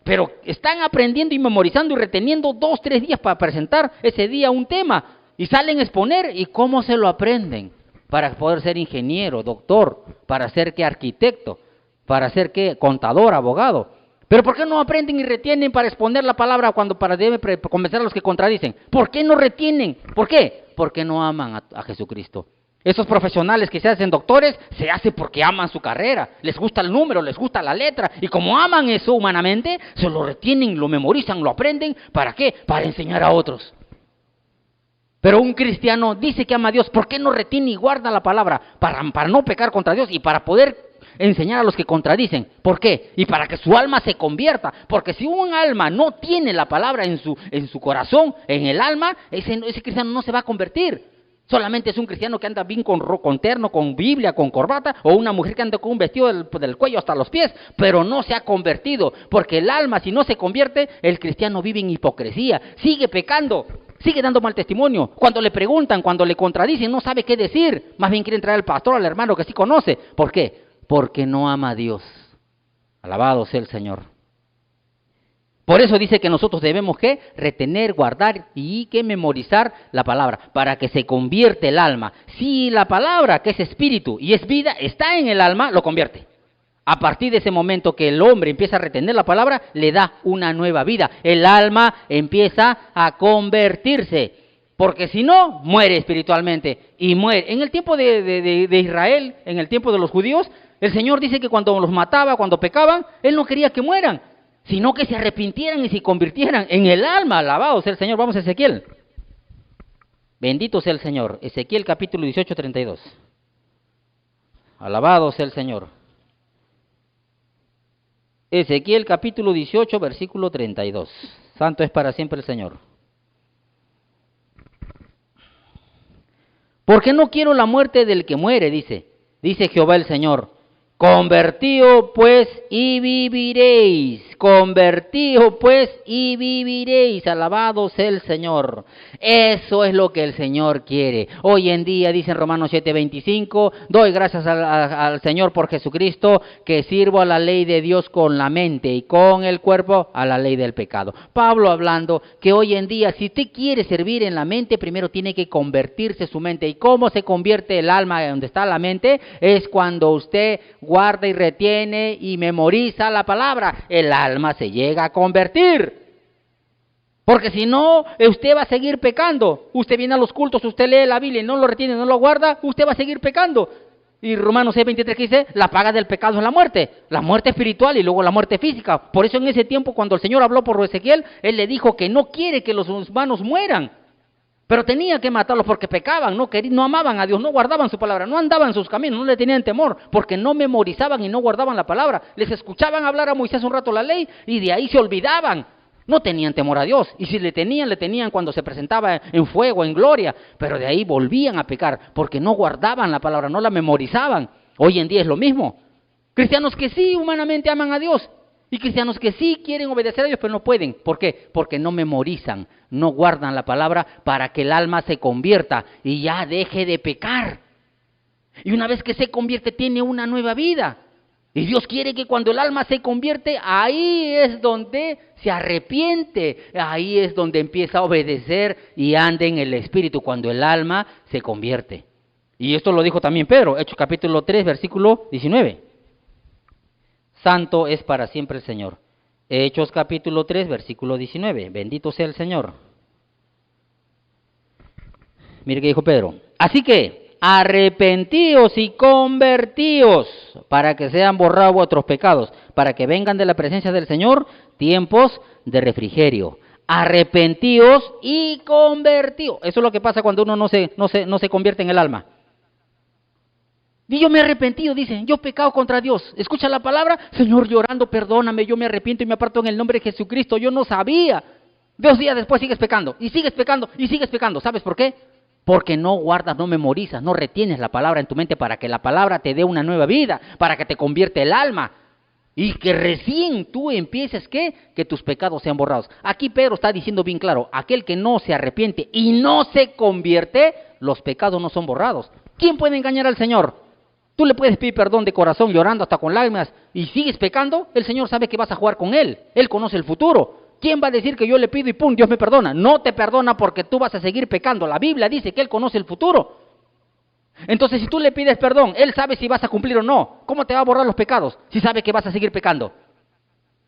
A: Pero están aprendiendo y memorizando y reteniendo 2, 3 días para presentar ese día un tema. Y salen a exponer. ¿Y cómo se lo aprenden? Para poder ser ingeniero, doctor, para ser arquitecto, para ser contador, abogado. Pero ¿por qué no aprenden y retienen para exponer la palabra cuando deben convencer a los que contradicen? ¿Por qué no retienen? ¿Por qué? Porque no aman a Jesucristo. Esos profesionales que se hacen doctores, se hace porque aman su carrera, les gusta el número, les gusta la letra, y como aman eso humanamente, se lo retienen, lo memorizan, lo aprenden, ¿para qué? Para enseñar a otros. Pero un cristiano dice que ama a Dios, ¿por qué no retiene y guarda la palabra? Para no pecar contra Dios y para poder enseñar a los que contradicen. ¿Por qué? Y para que su alma se convierta, porque si un alma no tiene la palabra en su corazón, en el alma, ese cristiano no se va a convertir. Solamente es un cristiano que anda bien con terno, con Biblia, con corbata, o una mujer que anda con un vestido del cuello hasta los pies, pero no se ha convertido, porque el alma, si no se convierte, el cristiano vive en hipocresía, sigue pecando, sigue dando mal testimonio. Cuando le preguntan, cuando le contradicen, no sabe qué decir, más bien quiere traer al pastor, al hermano que sí conoce. ¿Por qué? Porque no ama a Dios. Alabado sea el Señor. Por eso dice que nosotros debemos que retener, guardar y que memorizar la palabra para que se convierte el alma. Si la palabra que es espíritu y es vida está en el alma, lo convierte. A partir de ese momento que el hombre empieza a retener la palabra, le da una nueva vida. El alma empieza a convertirse, porque si no, muere espiritualmente y muere. En el tiempo de Israel, en el tiempo de los judíos, el Señor dice que cuando los mataba, cuando pecaban, Él no quería que mueran, sino que se arrepintieran y se convirtieran en el alma. Alabado sea el Señor. Vamos a Ezequiel. Bendito sea el Señor. Ezequiel capítulo 18, 32. Alabado sea el Señor. Ezequiel capítulo 18, versículo 32. Santo es para siempre el Señor. Porque no quiero la muerte del que muere, dice Jehová el Señor. Convertíos pues y viviréis. Convertíos pues y viviréis. Alabado sea el Señor. Eso es lo que el Señor quiere. Hoy en día, dice en Romanos 7:25, doy gracias al Señor por Jesucristo, que sirvo a la ley de Dios con la mente y con el cuerpo a la ley del pecado. Pablo hablando que hoy en día, si usted quiere servir en la mente, primero tiene que convertirse su mente. ¿Y cómo se convierte el alma donde está la mente? Es cuando usted guarda y retiene y memoriza la palabra. El alma se llega a convertir. Porque si no, usted va a seguir pecando. Usted viene a los cultos, usted lee la Biblia y no lo retiene, no lo guarda, usted va a seguir pecando. Y Romanos 6:23 dice, la paga del pecado es la muerte espiritual y luego la muerte física. Por eso en ese tiempo, cuando el Señor habló por Ezequiel, Él le dijo que no quiere que los humanos mueran. Pero tenía que matarlos porque pecaban, no amaban a Dios, no guardaban su palabra, no andaban en sus caminos, no le tenían temor, porque no memorizaban y no guardaban la palabra. Les escuchaban hablar a Moisés un rato la ley y de ahí se olvidaban. No tenían temor a Dios, y si le tenían cuando se presentaba en fuego, en gloria, pero de ahí volvían a pecar, porque no guardaban la palabra, no la memorizaban. Hoy en día es lo mismo. Cristianos que sí humanamente aman a Dios, y cristianos que sí quieren obedecer a Dios, pero no pueden. ¿Por qué? Porque no memorizan, no guardan la palabra para que el alma se convierta y ya deje de pecar. Y una vez que se convierte, tiene una nueva vida. Y Dios quiere que cuando el alma se convierte, ahí es donde se arrepiente, ahí es donde empieza a obedecer y anda en el Espíritu, cuando el alma se convierte. Y esto lo dijo también Pedro, Hechos capítulo 3, versículo 19. Santo es para siempre el Señor. Hechos capítulo 3, versículo 19. Bendito sea el Señor. Mire que dijo Pedro. Así que arrepentíos y convertíos para que sean borrados vuestros pecados, para que vengan de la presencia del Señor tiempos de refrigerio. Arrepentíos y convertíos. Eso es lo que pasa cuando uno no se convierte en el alma. Y yo me he arrepentido, dicen, yo he pecado contra Dios. Escucha la palabra, Señor, llorando, perdóname, yo me arrepiento y me aparto en el nombre de Jesucristo. Yo no sabía. 2 días después sigues pecando, y sigues pecando, y sigues pecando. ¿Sabes por qué? Porque no guardas, no memorizas, no retienes la palabra en tu mente para que la palabra te dé una nueva vida, para que te convierta el alma. Y que recién tú empieces, ¿qué? Que tus pecados sean borrados. Aquí Pedro está diciendo bien claro, aquel que no se arrepiente y no se convierte, los pecados no son borrados. ¿Quién puede engañar al Señor? Tú le puedes pedir perdón de corazón, llorando hasta con lágrimas, y sigues pecando, el Señor sabe que vas a jugar con Él. Él conoce el futuro. ¿Quién va a decir que yo le pido y pum, Dios me perdona? No te perdona porque tú vas a seguir pecando. La Biblia dice que Él conoce el futuro. Entonces, si tú le pides perdón, Él sabe si vas a cumplir o no. ¿Cómo te va a borrar los pecados si sabe que vas a seguir pecando?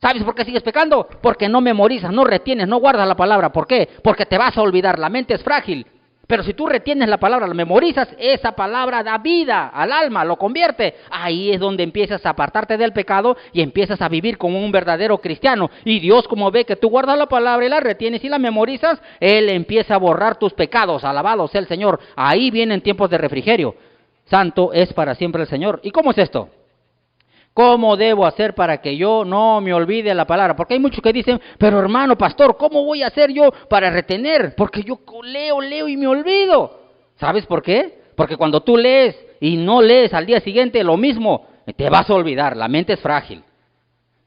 A: ¿Sabes por qué sigues pecando? Porque no memorizas, no retienes, no guardas la palabra. ¿Por qué? Porque te vas a olvidar. La mente es frágil. Pero si tú retienes la palabra, la memorizas, esa palabra da vida al alma, lo convierte. Ahí es donde empiezas a apartarte del pecado y empiezas a vivir como un verdadero cristiano. Y Dios, como ve que tú guardas la palabra y la retienes y la memorizas, Él empieza a borrar tus pecados. Alabado sea el Señor. Ahí vienen tiempos de refrigerio. Santo es para siempre el Señor. ¿Y cómo es esto? ¿Cómo debo hacer para que yo no me olvide la palabra? Porque hay muchos que dicen, pero hermano, pastor, ¿cómo voy a hacer yo para retener? Porque yo leo y me olvido. ¿Sabes por qué? Porque cuando tú lees y no lees al día siguiente lo mismo, te vas a olvidar, la mente es frágil.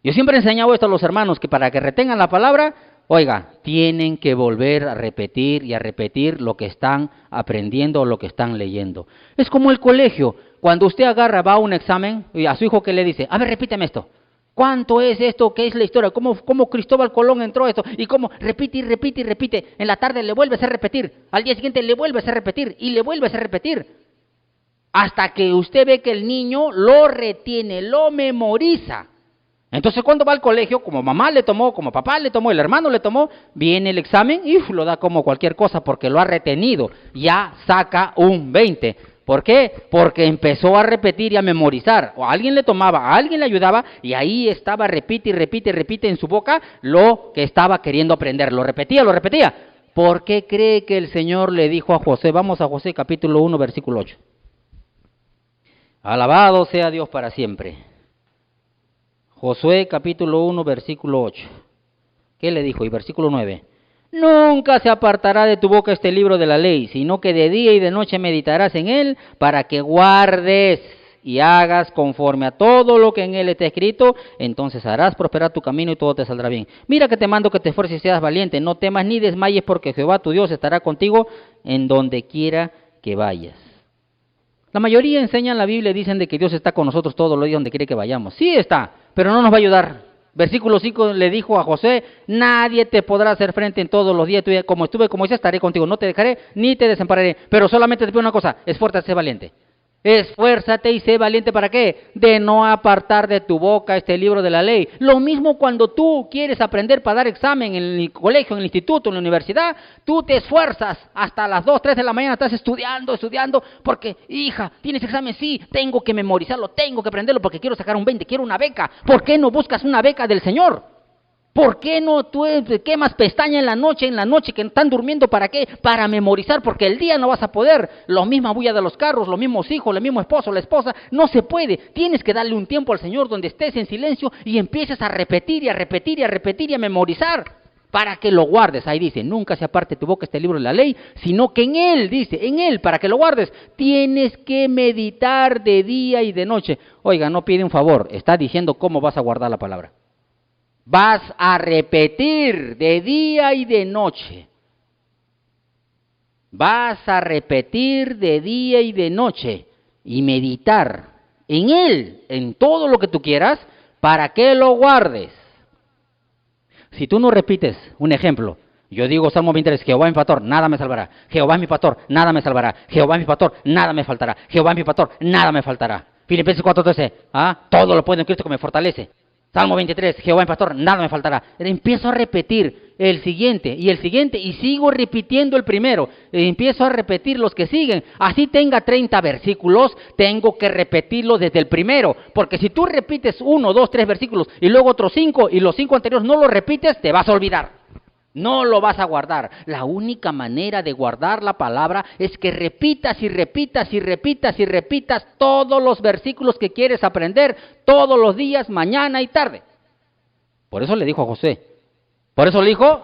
A: Yo siempre he enseñado esto a los hermanos, que para que retengan la palabra, oiga, tienen que volver a repetir y a repetir lo que están aprendiendo o lo que están leyendo. Es como el colegio. Cuando usted va a un examen y a su hijo que le dice, a ver, repíteme esto. ¿Cuánto es esto? ¿Qué es la historia? ¿Cómo Cristóbal Colón entró a esto? Y cómo repite y repite y repite. En la tarde le vuelve a hacer repetir. Al día siguiente le vuelve a hacer repetir y le vuelve a hacer repetir. hasta que usted ve que el niño lo retiene, lo memoriza. Entonces cuando va al colegio, como mamá le tomó, como papá le tomó, el hermano le tomó, viene el examen y lo da como cualquier cosa porque lo ha retenido, ya saca un 20. ¿Por qué? Porque empezó a repetir y a memorizar. O alguien le tomaba, a alguien le ayudaba y ahí estaba, repite y repite y repite en su boca lo que estaba queriendo aprender. Lo repetía, lo repetía. ¿Por qué cree que el Señor le dijo a José? Vamos a José capítulo 1, versículo 8. Alabado sea Dios para siempre. Josué capítulo 1, versículo 8. ¿Qué le dijo? Y versículo 9. Nunca se apartará de tu boca este libro de la ley, sino que de día y de noche meditarás en él, para que guardes y hagas conforme a todo lo que en él está escrito, entonces harás prosperar tu camino y todo te saldrá bien. Mira que te mando que te esfuerces y seas valiente, no temas ni desmayes, porque Jehová tu Dios estará contigo en donde quiera que vayas. La mayoría enseñan la Biblia y dicen de que Dios está con nosotros todos los días donde quiere que vayamos. Sí está, pero no nos va a ayudar. Versículo 5 le dijo a José, nadie te podrá hacer frente en todos los días, como estuve como Moisés, estaré contigo, no te dejaré ni te desampararé. Pero solamente te pido una cosa, esfuérzate, sé valiente. Esfuérzate y sé valiente, ¿para qué? De no apartar de tu boca este libro de la ley. Lo mismo cuando tú quieres aprender para dar examen en el colegio, en el instituto, en la universidad, tú te esfuerzas hasta las 2, 3 de la mañana, estás estudiando, porque, hija, ¿tienes examen? Sí, tengo que memorizarlo, tengo que aprenderlo porque quiero sacar un 20, quiero una beca. ¿Por qué no buscas una beca del Señor? ¿Por qué no tú quemas pestaña en la noche que están durmiendo? ¿Para qué? Para memorizar, porque el día no vas a poder. La misma bulla de los carros, los mismos hijos, el mismo esposo, la esposa, no se puede. Tienes que darle un tiempo al Señor donde estés en silencio y empieces a repetir y a repetir y a repetir y a memorizar para que lo guardes. Ahí dice, nunca se aparte tu boca este libro de la ley, sino que en él, dice, en él, para que lo guardes, tienes que meditar de día y de noche. Oiga, no pide un favor, está diciendo cómo vas a guardar la palabra. Vas a repetir de día y de noche. Vas a repetir de día y de noche y meditar en él, en todo lo que tú quieras, para que lo guardes. Si tú no repites, un ejemplo, yo digo Salmo 23, Jehová es mi pastor, nada me salvará. Jehová es mi pastor, nada me salvará. Jehová es mi pastor, nada me faltará. Jehová es mi pastor, nada me faltará. Filipenses 4:13, todo lo puedo en Cristo que me fortalece. Salmo 23, Jehová es mi pastor, nada me faltará. Empiezo a repetir el siguiente y sigo repitiendo el primero. Empiezo a repetir los que siguen. Así tenga 30 versículos, tengo que repetirlo desde el primero. Porque si tú repites 1, 2, 3 versículos y luego otros 5 y los 5 anteriores no los repites, te vas a olvidar. No lo vas a guardar. La única manera de guardar la palabra es que repitas y repitas y repitas y repitas todos los versículos que quieres aprender todos los días, mañana y tarde. Por eso le dijo a José. Por eso le dijo,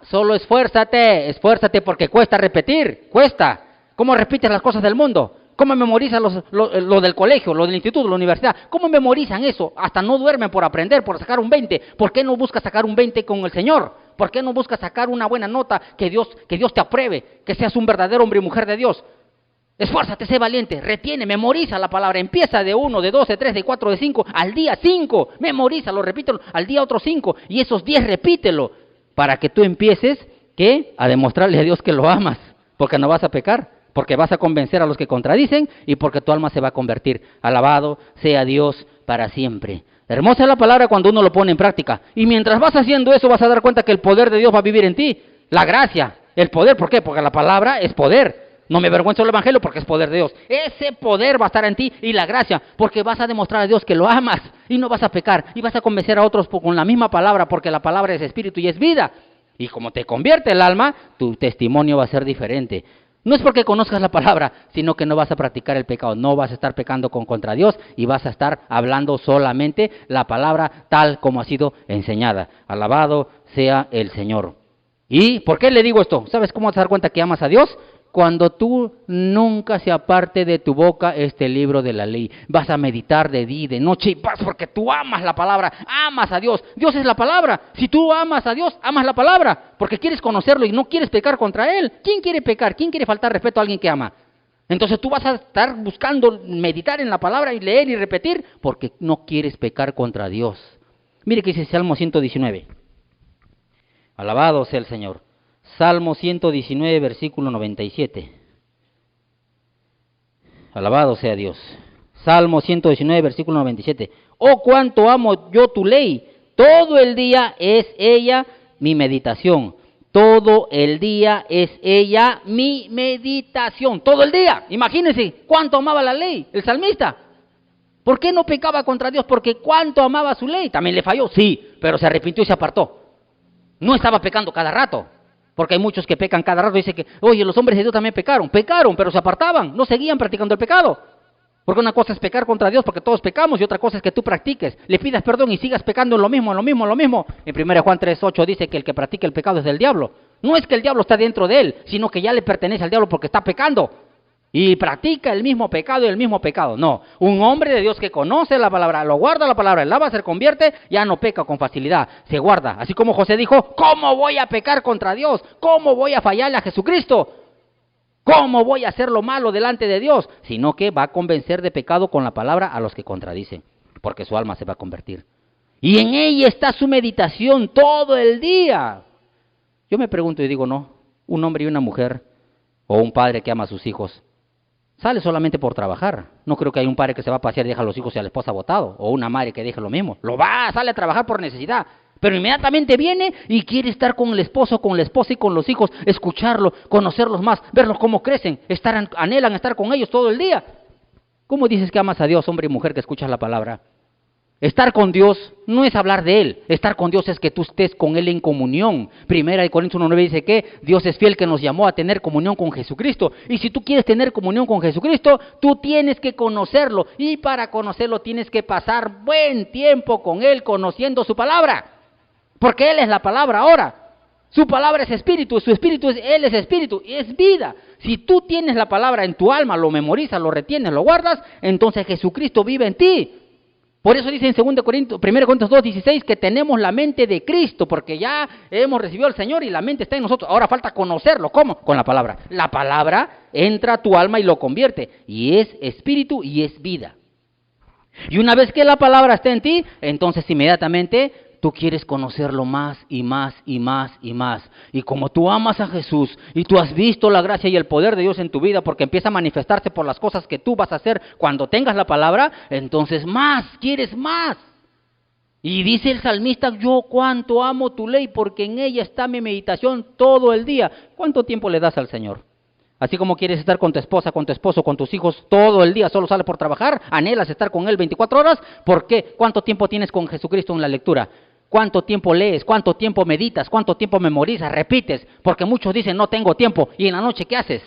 A: solo esfuérzate porque cuesta repetir, cuesta. ¿Cómo repites las cosas del mundo? ¿Cómo memorizan lo del colegio, lo del instituto, la universidad? ¿Cómo memorizan eso? Hasta no duermen por aprender, por sacar un 20. ¿Por qué no buscas sacar un 20 con el Señor? ¿Por qué no buscas sacar una buena nota, que Dios te apruebe, que seas un verdadero hombre y mujer de Dios? Esfuérzate, sé valiente, retiene, memoriza la palabra, empieza de 1, de 2, de 3, de 4, de 5, al día 5, memorízalo, repítelo, al día otros 5, y esos 10 repítelo, para que tú empieces, ¿qué? A demostrarle a Dios que lo amas, porque no vas a pecar, porque vas a convencer a los que contradicen, y porque tu alma se va a convertir. Alabado sea Dios para siempre. Hermosa es la palabra cuando uno lo pone en práctica. Y mientras vas haciendo eso, vas a dar cuenta que el poder de Dios va a vivir en ti. La gracia, el poder, ¿por qué? Porque la palabra es poder. No me avergüenzo del Evangelio porque es poder de Dios. Ese poder va a estar en ti y la gracia, porque vas a demostrar a Dios que lo amas y no vas a pecar. Y vas a convencer a otros con la misma palabra, porque la palabra es espíritu y es vida. Y como te convierte el alma, tu testimonio va a ser diferente. No es porque conozcas la palabra, sino que no vas a practicar el pecado, no vas a estar pecando contra Dios y vas a estar hablando solamente la palabra tal como ha sido enseñada. Alabado sea el Señor. ¿Y por qué le digo esto? ¿Sabes cómo vas a dar cuenta que amas a Dios? Cuando tú nunca se aparte de tu boca este libro de la ley. Vas a meditar de día y de noche y vas porque tú amas la palabra, amas a Dios. Dios es la palabra. Si tú amas a Dios, amas la palabra, porque quieres conocerlo y no quieres pecar contra Él. ¿Quién quiere pecar? ¿Quién quiere faltar respeto a alguien que ama? Entonces tú vas a estar buscando meditar en la palabra y leer y repetir porque no quieres pecar contra Dios. Mire que dice Salmo 119. Alabado sea el Señor. Salmo 119, versículo 97. Alabado sea Dios. Salmo 119, versículo 97. Oh, cuánto amo yo tu ley. Todo el día es ella mi meditación. Todo el día es ella mi meditación. Todo el día. Imagínense cuánto amaba la ley el salmista. ¿Por qué no pecaba contra Dios? Porque cuánto amaba su ley. También le falló, sí, pero se arrepintió y se apartó. No estaba pecando cada rato. Porque hay muchos que pecan cada rato. Dice que, oye, los hombres de Dios también pecaron. Pecaron, pero se apartaban. No seguían practicando el pecado. Porque una cosa es pecar contra Dios, porque todos pecamos, y otra cosa es que tú practiques, le pidas perdón y sigas pecando en lo mismo, en lo mismo, en lo mismo. En 1 Juan 3:8 dice que el que practica el pecado es del diablo. No es que el diablo está dentro de él, sino que ya le pertenece al diablo porque está pecando. Y practica el mismo pecado y el mismo pecado. No, un hombre de Dios que conoce la palabra, lo guarda la palabra, el alaba, se convierte, ya no peca con facilidad, se guarda. Así como José dijo, ¿cómo voy a pecar contra Dios? ¿Cómo voy a fallarle a Jesucristo? ¿Cómo voy a hacer lo malo delante de Dios? Sino que va a convencer de pecado con la palabra a los que contradicen, porque su alma se va a convertir. Y en ella está su meditación todo el día. Yo me pregunto y digo, no, un hombre y una mujer, o un padre que ama a sus hijos, sale solamente por trabajar. No creo que hay un padre que se va a pasear y deja a los hijos y a la esposa botado, o una madre que deje lo mismo. Sale a trabajar por necesidad. Pero inmediatamente viene y quiere estar con el esposo, con la esposa y con los hijos, escucharlo, conocerlos más, verlos cómo crecen, anhelan estar con ellos todo el día. ¿Cómo dices que amas a Dios, hombre y mujer, que escuchas la palabra? Estar con Dios no es hablar de Él. Estar con Dios es que tú estés con Él en comunión. 1 Corintios 1:9 dice que Dios es fiel, que nos llamó a tener comunión con Jesucristo. Y si tú quieres tener comunión con Jesucristo, tú tienes que conocerlo. Y para conocerlo tienes que pasar buen tiempo con Él, conociendo su palabra. Porque Él es la palabra ahora. Su palabra es espíritu, su espíritu Él es espíritu y es vida. Si tú tienes la palabra en tu alma, lo memorizas, lo retienes, lo guardas, entonces Jesucristo vive en ti. Por eso dice en 1 Corintios 2:16 que tenemos la mente de Cristo, porque ya hemos recibido al Señor y la mente está en nosotros. Ahora falta conocerlo. ¿Cómo? Con la palabra. La palabra entra a tu alma y lo convierte. Y es espíritu y es vida. Y una vez que la palabra está en ti, entonces inmediatamente tú quieres conocerlo más y más y más y más. Y como tú amas a Jesús y tú has visto la gracia y el poder de Dios en tu vida, porque empieza a manifestarse por las cosas que tú vas a hacer cuando tengas la palabra, entonces más, quieres más. Y dice el salmista, yo cuánto amo tu ley, porque en ella está mi meditación todo el día. ¿Cuánto tiempo le das al Señor? Así como quieres estar con tu esposa, con tu esposo, con tus hijos todo el día, solo sales por trabajar, anhelas estar con Él 24 horas, ¿por qué? ¿Cuánto tiempo tienes con Jesucristo en la lectura? ¿Cuánto tiempo lees? ¿Cuánto tiempo meditas? ¿Cuánto tiempo memorizas? Repites, porque muchos dicen, no tengo tiempo. ¿Y en la noche qué haces?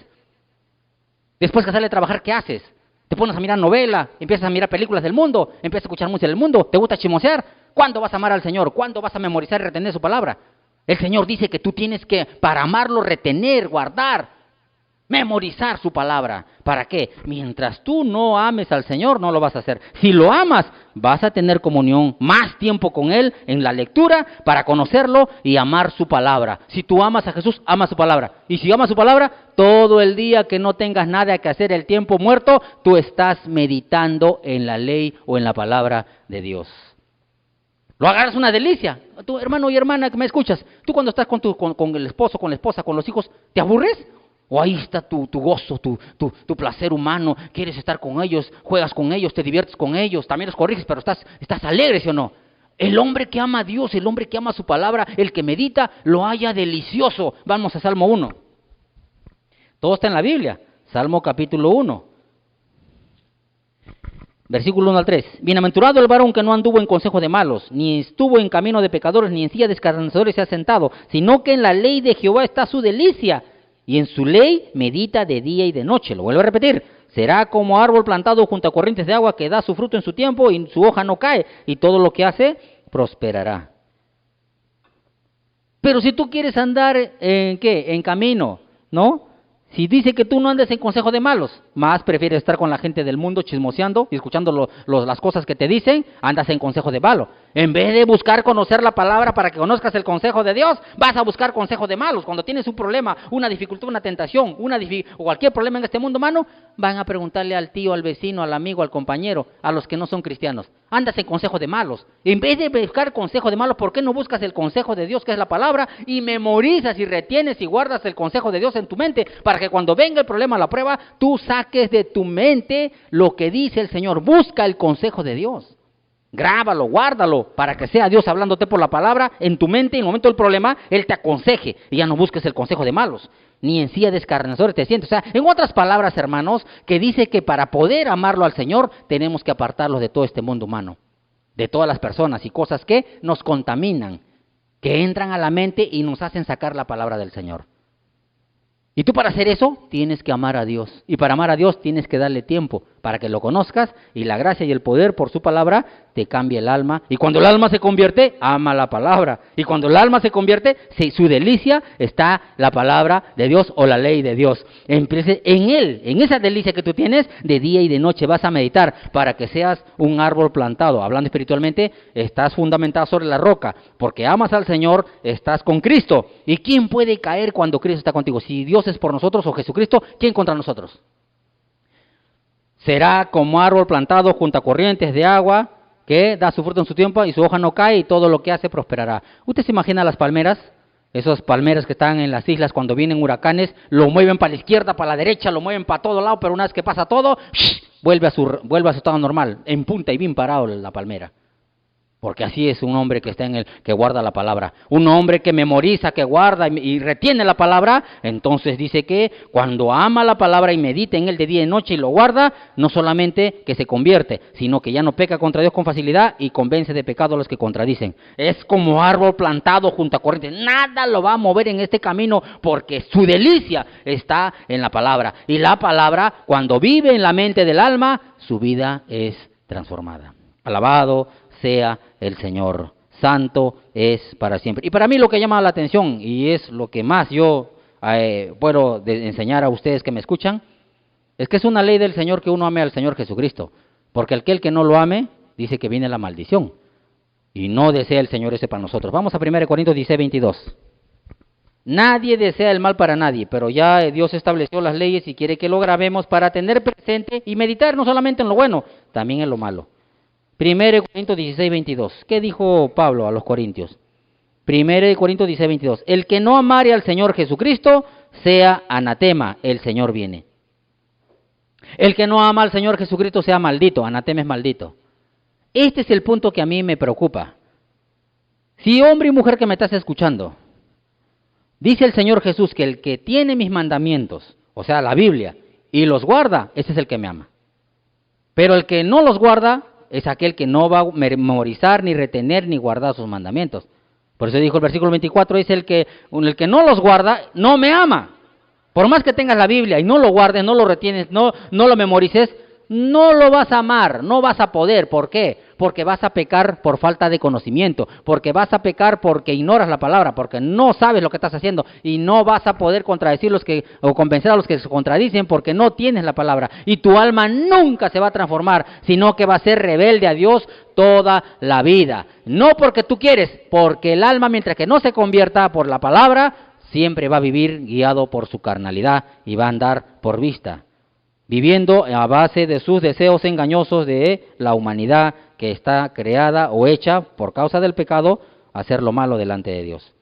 A: Después que sales a trabajar, ¿qué haces? Te pones a mirar novela, empiezas a mirar películas del mundo, empiezas a escuchar música del mundo, ¿te gusta chismosear? ¿Cuándo vas a amar al Señor? ¿Cuándo vas a memorizar y retener su palabra? El Señor dice que tú tienes que, para amarlo, retener, guardar, memorizar su palabra. ¿Para qué? Mientras tú no ames al Señor, no lo vas a hacer. Si lo amas, vas a tener comunión, más tiempo con Él en la lectura para conocerlo y amar su palabra. Si tú amas a Jesús, ama su palabra. Y si amas su palabra, todo el día que no tengas nada que hacer, el tiempo muerto, tú estás meditando en la ley o en la palabra de Dios. Lo agarras una delicia. Tu hermano y hermana que me escuchas, tú cuando estás con el esposo, con la esposa, con los hijos, ¿te aburres? O ahí está tu gozo, tu placer humano, quieres estar con ellos, juegas con ellos, te diviertes con ellos, también los corriges, pero estás alegre, ¿sí o no? El hombre que ama a Dios, el hombre que ama su palabra, el que medita, lo halla delicioso. Vamos a Salmo 1. Todo está en la Biblia. Salmo capítulo 1. Versículo 1 al 3. Bienaventurado el varón que no anduvo en consejo de malos, ni estuvo en camino de pecadores, ni en silla de escarnecedores se ha sentado, sino que en la ley de Jehová está su delicia, y en su ley medita de día y de noche. Lo vuelvo a repetir. Será como árbol plantado junto a corrientes de agua que da su fruto en su tiempo y su hoja no cae, y todo lo que hace prosperará. Pero si tú quieres andar en ¿qué? En camino, ¿no? Si dice que tú no andes en consejo de malos, más prefieres estar con la gente del mundo chismoseando y escuchando las cosas que te dicen, andas en consejo de malo. En vez de buscar conocer la palabra para que conozcas el consejo de Dios, vas a buscar consejos de malos. Cuando tienes un problema, una dificultad, una tentación, o cualquier problema en este mundo humano, van a preguntarle al tío, al vecino, al amigo, al compañero, a los que no son cristianos. Andas en consejos de malos. En vez de buscar consejos de malos, ¿por qué no buscas el consejo de Dios, que es la palabra, y memorizas y retienes y guardas el consejo de Dios en tu mente, para que cuando venga el problema, la prueba, tú saques de tu mente lo que dice el Señor? Busca el consejo de Dios. Grábalo, guárdalo, para que sea Dios hablándote por la palabra en tu mente, y en el momento del problema, Él te aconseje, y ya no busques el consejo de malos, ni en silla de escarnecedores te sientes. O sea, en otras palabras, hermanos, que dice que para poder amarlo al Señor, tenemos que apartarlos de todo este mundo humano, de todas las personas y cosas que nos contaminan, que entran a la mente y nos hacen sacar la palabra del Señor. Y tú, para hacer eso, tienes que amar a Dios. Y para amar a Dios tienes que darle tiempo para que lo conozcas, y la gracia y el poder por su palabra te cambie el alma. Y cuando el alma se convierte, ama la palabra. Y cuando el alma se convierte, su delicia está la palabra de Dios o la ley de Dios. Entonces, en Él, en esa delicia que tú tienes, de día y de noche vas a meditar para que seas un árbol plantado. Hablando espiritualmente, estás fundamentado sobre la roca. Porque amas al Señor, estás con Cristo. ¿Y quién puede caer cuando Cristo está contigo? Si Dios es por nosotros, o Jesucristo, ¿quién contra nosotros? Será como árbol plantado junto a corrientes de agua, que da su fruto en su tiempo y su hoja no cae, y todo lo que hace prosperará. ¿Usted se imagina las palmeras? Esas palmeras que están en las islas cuando vienen huracanes, lo mueven para la izquierda, para la derecha, lo mueven para todo lado, pero una vez que pasa todo, vuelve a su estado normal, en punta y bien parado la palmera. Porque así es un hombre que está que guarda la palabra. Un hombre que memoriza, que guarda y retiene la palabra. Entonces dice que cuando ama la palabra y medita en él de día y noche y lo guarda, no solamente que se convierte, sino que ya no peca contra Dios con facilidad y convence de pecado a los que contradicen. Es como árbol plantado junto a corrientes. Nada lo va a mover en este camino, porque su delicia está en la palabra. Y la palabra, cuando vive en la mente del alma, su vida es transformada. Alabado sea el Señor, santo es para siempre. Y para mí lo que llama la atención, y es lo que más yo puedo enseñar a ustedes que me escuchan, es que es una ley del Señor que uno ame al Señor Jesucristo, porque aquel que no lo ame, dice que viene la maldición, y no desea el Señor ese para nosotros. Vamos a 1 Corintios 16, 22. Nadie desea el mal para nadie, pero ya Dios estableció las leyes y quiere que lo grabemos para tener presente y meditar no solamente en lo bueno, también en lo malo. 1 Corintios 16, 22. ¿Qué dijo Pablo a los Corintios? 1 Corintios 16, 22. El que no amare al Señor Jesucristo, sea anatema, el Señor viene. El que no ama al Señor Jesucristo, sea maldito, anatema es maldito. Este es el punto que a mí me preocupa. Si hombre y mujer que me estás escuchando, dice el Señor Jesús que el que tiene mis mandamientos, o sea, la Biblia, y los guarda, ese es el que me ama. Pero el que no los guarda, es aquel que no va a memorizar, ni retener, ni guardar sus mandamientos. Por eso dijo el versículo 24, es el que no los guarda, no me ama. Por más que tengas la Biblia y no lo guardes, no lo retienes, no lo memorices, no lo vas a amar, no vas a poder. ¿Por qué? Porque vas a pecar por falta de conocimiento, porque vas a pecar porque ignoras la palabra, porque no sabes lo que estás haciendo, y no vas a poder contradecir o convencer a los que se contradicen, porque no tienes la palabra, y tu alma nunca se va a transformar, sino que va a ser rebelde a Dios toda la vida. No porque tú quieres, porque el alma, mientras que no se convierta por la palabra, siempre va a vivir guiado por su carnalidad y va a andar por vista, viviendo a base de sus deseos engañosos de la humanidad que está creada o hecha por causa del pecado a hacer lo malo delante de Dios.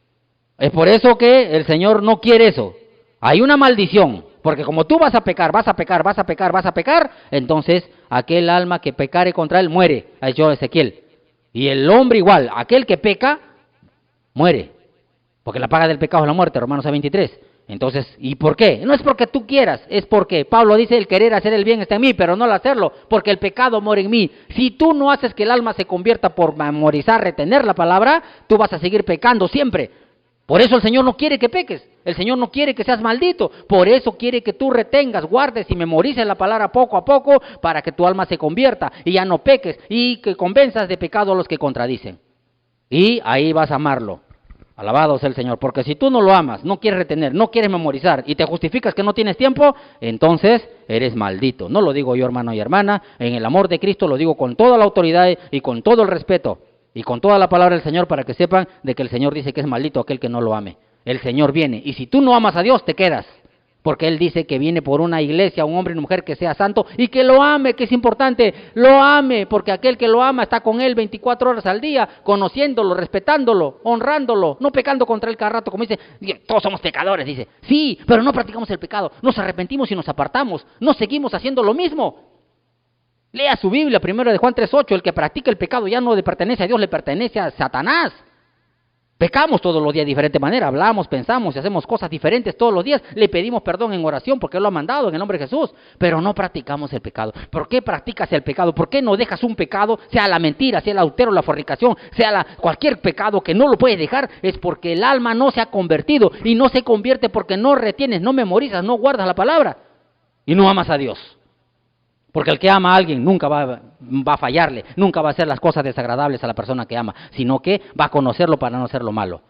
A: Es por eso que el Señor no quiere eso. Hay una maldición, porque como tú vas a pecar, entonces aquel alma que pecare contra él muere, ha dicho Ezequiel. Y el hombre igual, aquel que peca, muere, porque la paga del pecado es la muerte, Romanos 23. Entonces, ¿y por qué? No es porque tú quieras, es porque Pablo dice, el querer hacer el bien está en mí, pero no el hacerlo, porque el pecado mora en mí. Si tú no haces que el alma se convierta por memorizar, retener la palabra, tú vas a seguir pecando siempre. Por eso el Señor no quiere que peques, el Señor no quiere que seas maldito, por eso quiere que tú retengas, guardes y memorices la palabra poco a poco, para que tu alma se convierta y ya no peques, y que convenzas de pecado a los que contradicen. Y ahí vas a amarlo. Alabado sea el Señor, porque si tú no lo amas, no quieres retener, no quieres memorizar y te justificas que no tienes tiempo, entonces eres maldito. No lo digo yo, hermano y hermana, en el amor de Cristo lo digo con toda la autoridad y con todo el respeto. Y con toda la palabra del Señor para que sepan de que el Señor dice que es maldito aquel que no lo ame. El Señor viene. Y si tú no amas a Dios, te quedas. Porque Él dice que viene por una iglesia, un hombre y una mujer que sea santo y que lo ame, que es importante, lo ame, porque aquel que lo ama está con Él 24 horas al día, conociéndolo, respetándolo, honrándolo, no pecando contra Él cada rato, como dice, todos somos pecadores, dice, sí, pero no practicamos el pecado, nos arrepentimos y nos apartamos, no seguimos haciendo lo mismo. Lea su Biblia, 1 de Juan 3:8, el que practica el pecado ya no le pertenece a Dios, le pertenece a Satanás. Pecamos todos los días de diferente manera, hablamos, pensamos y hacemos cosas diferentes todos los días, le pedimos perdón en oración porque Él lo ha mandado en el nombre de Jesús, pero no practicamos el pecado. ¿Por qué practicas el pecado? ¿Por qué no dejas un pecado, sea la mentira, sea el adulterio, la fornicación, sea cualquier pecado que no lo puedes dejar? Es porque el alma no se ha convertido y no se convierte porque no retienes, no memorizas, no guardas la palabra y no amas a Dios. Porque el que ama a alguien nunca va a fallarle, nunca va a hacer las cosas desagradables a la persona que ama, sino que va a conocerlo para no hacer lo malo.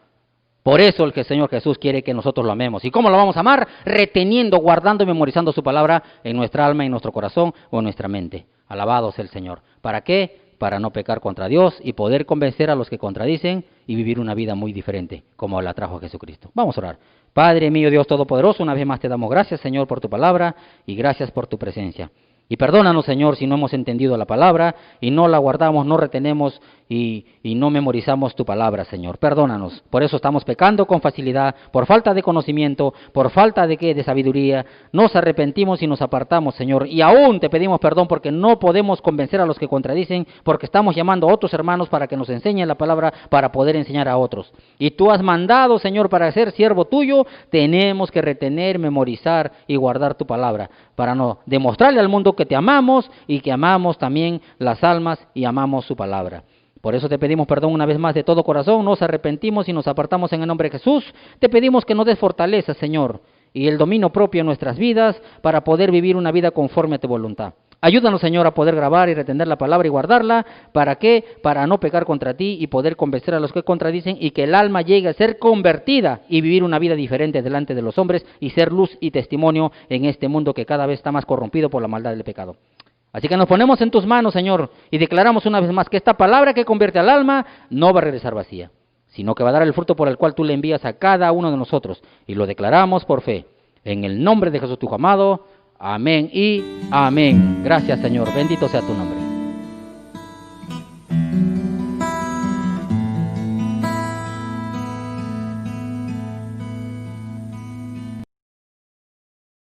A: Por eso el Señor Jesús quiere que nosotros lo amemos. ¿Y cómo lo vamos a amar? Reteniendo, guardando y memorizando su palabra en nuestra alma, en nuestro corazón o en nuestra mente. Alabado sea el Señor. ¿Para qué? Para no pecar contra Dios y poder convencer a los que contradicen y vivir una vida muy diferente, como la trajo Jesucristo. Vamos a orar. Padre mío, Dios Todopoderoso, una vez más te damos gracias, Señor, por tu palabra y gracias por tu presencia. Y perdónanos, Señor, si no hemos entendido la palabra y no la guardamos, no retenemos y no memorizamos tu palabra, Señor. Perdónanos. Por eso estamos pecando con facilidad, por falta de conocimiento, por falta de sabiduría. Nos arrepentimos y nos apartamos, Señor. Y aún te pedimos perdón porque no podemos convencer a los que contradicen, porque estamos llamando a otros hermanos para que nos enseñen la palabra para poder enseñar a otros. Y tú has mandado, Señor, para ser siervo tuyo, tenemos que retener, memorizar y guardar tu palabra, para no demostrarle al mundo que te amamos y que amamos también las almas y amamos su palabra. Por eso te pedimos perdón una vez más de todo corazón, nos arrepentimos y nos apartamos en el nombre de Jesús. Te pedimos que nos des fortaleza, Señor, y el dominio propio en nuestras vidas para poder vivir una vida conforme a tu voluntad. Ayúdanos, Señor, a poder grabar y retener la palabra y guardarla. ¿Para qué? Para no pecar contra ti y poder convencer a los que contradicen y que el alma llegue a ser convertida y vivir una vida diferente delante de los hombres y ser luz y testimonio en este mundo que cada vez está más corrompido por la maldad del pecado. Así que nos ponemos en tus manos, Señor, y declaramos una vez más que esta palabra que convierte al alma no va a regresar vacía, sino que va a dar el fruto por el cual tú le envías a cada uno de nosotros. Y lo declaramos por fe. En el nombre de Jesús tu Hijo amado. Amén y amén. Gracias, Señor. Bendito sea tu nombre.